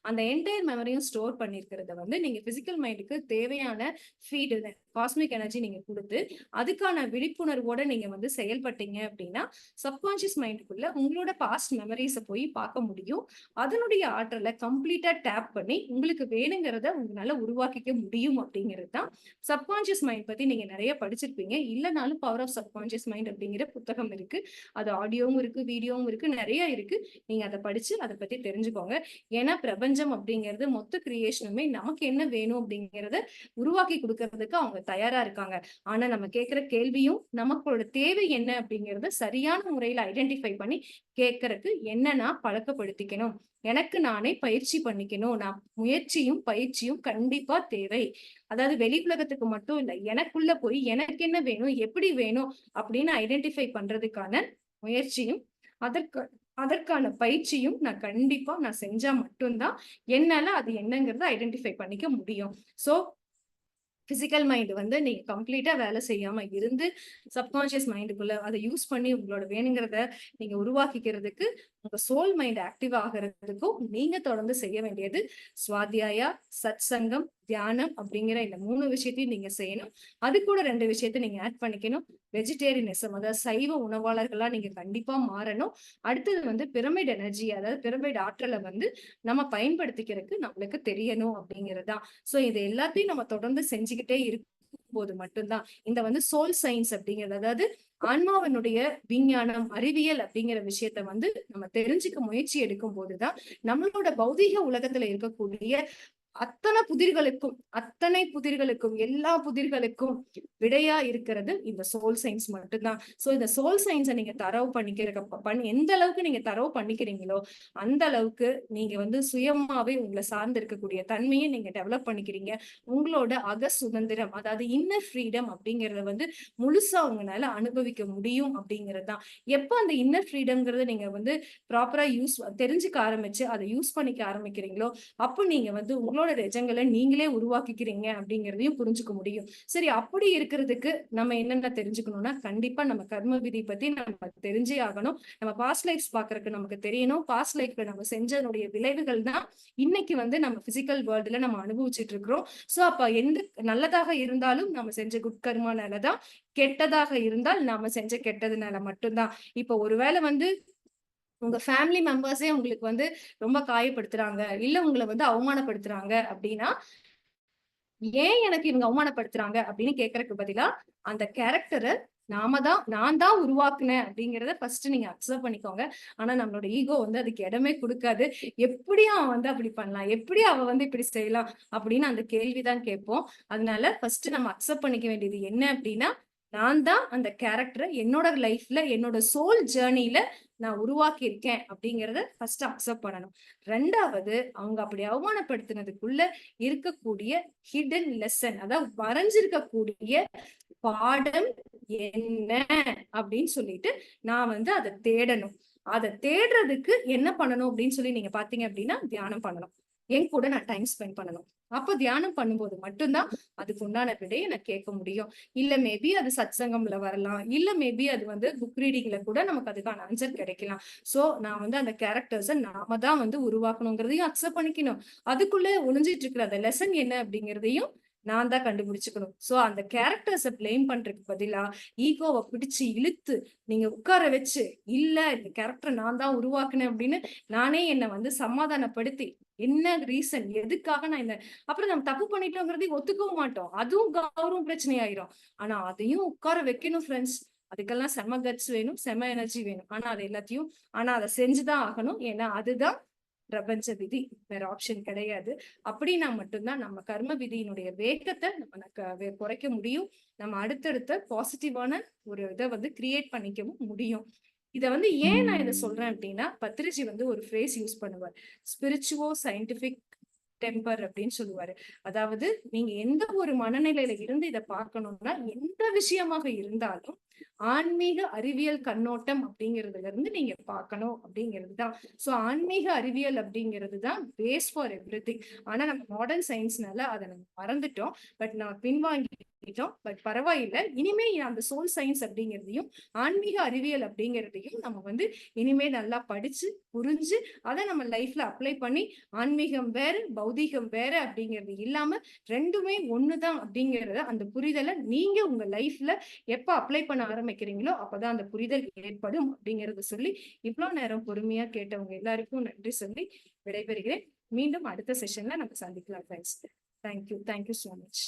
அந்த என்டையர் மெமரியும் ஸ்டோர் பண்ணிருக்கிறத வந்து நீங்க பிசிக்கல் மைண்டுக்கு தேவையான ஃபீடு காஸ்மிக் எனர்ஜி நீங்க கொடுத்து அதுக்கான விழிப்புணர்வோட நீங்க வந்து செயல்பட்டீங்க அப்படின்னா சப்கான்ஷியஸ் மைண்டுக்குள்ள உங்களோட பாஸ்ட் மெமரிஸை போய் பார்க்க முடியும். அதனுடைய ஆற்றலை கம்ப்ளீட்டா டேப் பண்ணி உங்களுக்கு வேணுங்கிறத உங்களால உருவாக்கிக்க முடியும் அப்படிங்கிறது தான். சப்கான்ஷியஸ் மைண்ட் பத்தி நீங்க நிறைய படிச்சிருப்பீங்க. இல்லைனாலும் பவர் ஆஃப் சப்கான்ஷியஸ் மைண்ட் அப்படிங்கிற புத்தகம் இருக்கு. அது ஆடியோவும் இருக்கு, வீடியோவும் இருக்கு, நிறைய இருக்கு. நீங்க அதை படிச்சு அதை பத்தி தெரிஞ்சுக்கோங்க. ஏன்னா பிரபஞ்சம் அப்படிங்கிறது மொத்த கிரியேஷனுமே நமக்கு என்ன வேணும் அப்படிங்கறத உருவாக்கி கொடுக்கறதுக்கு அவங்க தயாரா இருக்காங்க. ஆனா நம்ம கேட்கிற கேள்வியும் நமக்கோட தேவை என்ன அப்படிங்கறத சரியான முறையில ஐடென்டிஃபை பண்ணி கேட்கறதுக்கு என்ன நான் பழக்கப்படுத்திக்கணும். எனக்கு நானே பயிற்சி பண்ணிக்கணும். நான் முயற்சியும் பயிற்சியும் கண்டிப்பா தேவை. அதாவது வெளி உலகத்துக்கு மட்டும் இல்ல, எனக்குள்ள போய் எனக்கு என்ன வேணும், எப்படி வேணும் அப்படின்னு ஐடென்டிஃபை பண்றதுக்கான முயற்சியும் அதற்கு அதற்கான பயிற்சியும் நான் செஞ்சா மட்டும்தான் என்னால அது என்னங்கிறத ஐடென்டிஃபை பண்ணிக்க முடியும். சோ பிசிக்கல் மைண்ட் வந்து நீங்க கம்ப்ளீட்டா வேலை செய்யாம இருந்து சப்கான்ஷியஸ் மைண்டுக்குள்ள அதை யூஸ் பண்ணி உங்களோட வேணுங்கிறத நீங்க உருவாக்கிக்கிறதுக்கு உங்க சோல் மைண்ட் ஆக்டிவ் ஆகிறதுக்கும் நீங்க தொடர்ந்து செய்ய வேண்டியது சுவாத்தியாயா, சத் சங்கம், தியானம் அப்படிங்கிற இந்த 3 விஷயத்தையும் நீங்க செய்யணும். அது கூட 2 விஷயத்த நீங்க ஆட் பண்ணிக்கணும். வெஜிடேரியனிசம், அதாவது சைவ உணவாளர்களா நீங்க கண்டிப்பா மாறணும். அடுத்தது வந்து பிரமிட் எனர்ஜி, அதாவது பிரமிட் ஆற்றலை வந்து நம்ம பயன்படுத்திக்கிறதுக்கு நம்மளுக்கு தெரியணும் அப்படிங்கிறதுதான். சோ இது எல்லாத்தையும் நம்ம தொடர்ந்து செஞ்சுக்கிட்டே இருக்கும் போது மட்டும்தான் இந்த வந்து சோல் சயின்ஸ் அப்படிங்கிறது, அதாவது ஆன்மாவினுடைய விஞ்ஞானம், அறிவியல் அப்படிங்கிற விஷயத்த வந்து நம்ம தெரிஞ்சுக்க முயற்சி எடுக்கும் போதுதான் நம்மளோட பௌதீக உலகத்துல இருக்கக்கூடிய அத்தனை புதிர்களுக்கும் எல்லா புதிர்களுக்கும் விடையா இருக்கிறது இந்த சோல் சயின்ஸ் மட்டும்தான். சோ இந்த சோல் சயின்ஸை நீங்க தரவு எந்த அளவுக்கு நீங்க தரவு பண்ணிக்கிறீங்களோ அந்த அளவுக்கு நீங்க வந்து சுயமாவே உங்களை சார்ந்து இருக்கக்கூடிய தன்மையை நீங்க டெவலப் பண்ணிக்கிறீங்க. உங்களோட அக சுதந்திரம், அதாவது இன்னர் ஃப்ரீடம் அப்படிங்கறத வந்து முழுசா உங்களால அனுபவிக்க முடியும் அப்படிங்கிறது தான். எப்ப அந்த இன்னர் ஃப்ரீடம்ங்கிறத நீங்க வந்து ப்ராப்பரா தெரிஞ்சுக்க ஆரம்பிச்சு அதை யூஸ் பண்ணிக்க ஆரம்பிக்கிறீங்களோ அப்போ நீங்க வந்து உங்களோட நிஜங்களை நீங்களே உருவாக்கிக்கிறீங்க அப்படிங்கிறதையும் புரிஞ்சுக்க முடியும். சரி, அப்படி இருக்கிறதுக்கு நம்ம என்னென்ன தெரிஞ்சுக்கணும்னா, கண்டிப்பா நம்ம கர்ம விதி பத்தி நம்ம தெரிஞ்சே ஆகணும். நம்ம பாஸ்ட் லைஃப்ஸ் பாக்குறதுக்கு நமக்கு தெரியணும். பாஸ்ட் லைஃப்ல நம்ம செஞ்சதனுடைய விளைவுகள் தான் இன்னைக்கு வந்து நம்ம பிசிக்கல் வேர்ல்டுல நம்ம அனுபவிச்சுட்டு இருக்கிறோம். சோ அப்ப எந்த நல்லதாக இருந்தாலும் நம்ம செஞ்ச குட் கர்மானாலதான், கெட்டதாக இருந்தால் நாம செஞ்ச கெட்டதுனால மட்டும்தான். இப்ப ஒருவேளை வந்து உங்க ஃபேமிலி மெம்பர்ஸே உங்களுக்கு வந்து ரொம்ப காயப்படுத்துறாங்க, இல்ல உங்களை வந்து அவமானப்படுத்துறாங்க அப்படின்னா, ஏன் எனக்கு இவங்க அவமானப்படுத்துறாங்க அப்படின்னு கேட்கறதுக்கு பதிலா அந்த கேரக்டரை நான் தான் உருவாக்குனேன் அப்படிங்கறத ஃபர்ஸ்ட் நீங்க அக்செப்ட் பண்ணிக்கோங்க. ஆனா நம்மளோட ஈகோ வந்து அதுக்கு இடமே கொடுக்காது. எப்படி அவன் வந்து அப்படி பண்ணலாம், எப்படி அவ வந்து இப்படி செய்யலாம் அப்படின்னு அந்த கேள்விதான் கேட்போம். அதனால ஃபர்ஸ்ட் நம்ம அக்செப்ட் பண்ணிக்க வேண்டியது என்ன அப்படின்னா, நான் தான் அந்த கேரக்டரை என்னோட லைஃப்ல என்னோட சோல் ஜேர்னில நான் உருவாக்கி இருக்கேன் அப்படிங்கறத ஃபர்ஸ்ட் அக்செப்ட் பண்ணணும். ரெண்டாவது, அவங்க அப்படி அவமானப்படுத்தினதுக்குள்ள இருக்கக்கூடிய ஹிடன் லெசன், அதாவது மறைஞ்சிருக்கக்கூடிய பாடம் என்ன அப்படின்னு சொல்லிட்டு நான் வந்து அதை தேடணும். அதை தேடுறதுக்கு என்ன பண்ணணும் அப்படின்னு சொல்லி நீங்க பாத்தீங்க அப்படின்னா, தியானம் பண்ணணும். என் கூட நான் டைம் ஸ்பெண்ட் பண்ணணும். அப்ப தியானம் பண்ணும்போது மட்டும்தான் அதுக்கு உண்டான விடையை நான் கேட்க முடியும். இல்ல மேபி அது சத்சங்கம்ல வரலாம், இல்ல மேபி அது வந்து புக் ரீடிங்ல கூட நமக்கு அதுக்கான ஆன்சர் கிடைக்கலாம். சோ நான் வந்து அந்த கேரக்டர்ஸை நாம தான் வந்து உருவாக்கணுங்கிறதையும் அக்செப்ட் பண்ணிக்கணும். அதுக்குள்ள ஒளிஞ்சிட்டு இருக்கிற அந்த லெசன் என்ன அப்படிங்கிறதையும் நான் தான் கண்டுபிடிச்சுக்கணும். சோ அந்த கேரக்டர்ஸை பிளேம் பண்றதுக்கு பதிலா ஈகோவை பிடிச்சு இழுத்து நீங்க உட்கார வச்சு, இல்ல இந்த கேரக்டர் நான் தான் உருவாக்குனேன் அப்படின்னு நானே என்னை வந்து சமாதானப்படுத்தி, என்ன ரீசன், எதுக்காக நான் இந்த அப்புறம் நம்ம தப்பு பண்ணிட்டோங்கிறதையும் ஒத்துக்கவும் மாட்டோம். அதுவும் கௌரவம் பிரச்சனை ஆயிரும். ஆனா அதையும் உட்கார வைக்கணும் ஃப்ரெண்ட்ஸ். அதுக்கெல்லாம் செம கட்ஸ் வேணும், செம எனர்ஜி வேணும். ஆனா அதை செஞ்சுதான் ஆகணும். ஏன்னா அதுதான் பிரபஞ்ச விதி, வேற ஆப்ஷன் கிடையாது. அப்படின்னா மட்டும்தான் நம்ம கர்ம விதியினுடைய வேகத்தை நம்ம குறைக்க முடியும். நம்ம அடுத்தடுத்த பாசிட்டிவான ஒரு இதை வந்து கிரியேட் பண்ணிக்கவும் முடியும். இதை வந்து ஏன் நான் இதை சொல்றேன் அப்படின்னா, பத்ரிஜி வந்து ஒரு ஃப்ரேஸ் யூஸ் பண்ணுவார், ஸ்பிரிச்சுவோ சயின்டிபிக் டெம்பர் அப்படின்னு சொல்லுவாரு. அதாவது நீங்க எந்த ஒரு மனநிலையில இருந்து இதை பார்க்கணும்னா, எந்த விஷயமாக இருந்தாலும் ஆன்மீக அறிவியல் கண்ணோட்டம் அப்படிங்கிறதுல இருந்து நீங்க பார்க்கணும் அப்படிங்கிறது தான். சோ ஆன்மீக அறிவியல் அப்படிங்கிறது தான் பேஸ் ஃபார் எவ்ரிதிங். ஆனா நம்ம மாடர்ன் சயின்ஸ்னால அதை நம்ம மறந்துட்டோம். பட் நான் பின்வாங்கிட்டோம். பட் பரவாயில்லை, இனிமே அந்த சோல் சயின்ஸ் அப்படிங்கிறதையும் ஆன்மீக அறிவியல் அப்படிங்கிறதையும் நம்ம வந்து இனிமே நல்லா படிச்சு புரிஞ்சு அதை நம்ம லைஃப்ல அப்ளை பண்ணி, ஆன்மீகம் வேற பௌதீகம் வேற அப்படிங்கிறது இல்லாம ரெண்டுமே ஒண்ணுதான் அப்படிங்கறத அந்த புரிதலை நீங்க உங்க லைஃப்ல எப்ப அப்ளை பண்ண ஆரம்பிக்கிறீங்களோ அப்பதான் அந்த புரிதல் ஏற்படும் அப்படிங்கறத சொல்லி, இவ்வளவு நேரம் பொறுமையா கேட்டவங்க எல்லாருக்கும் நன்றி சொல்லி விடைபெறுகிறேன். மீண்டும் அடுத்த செஷன்ல நம்ம சந்திக்கலாம் ஃப்ரெண்ட்ஸ். Thank you so much.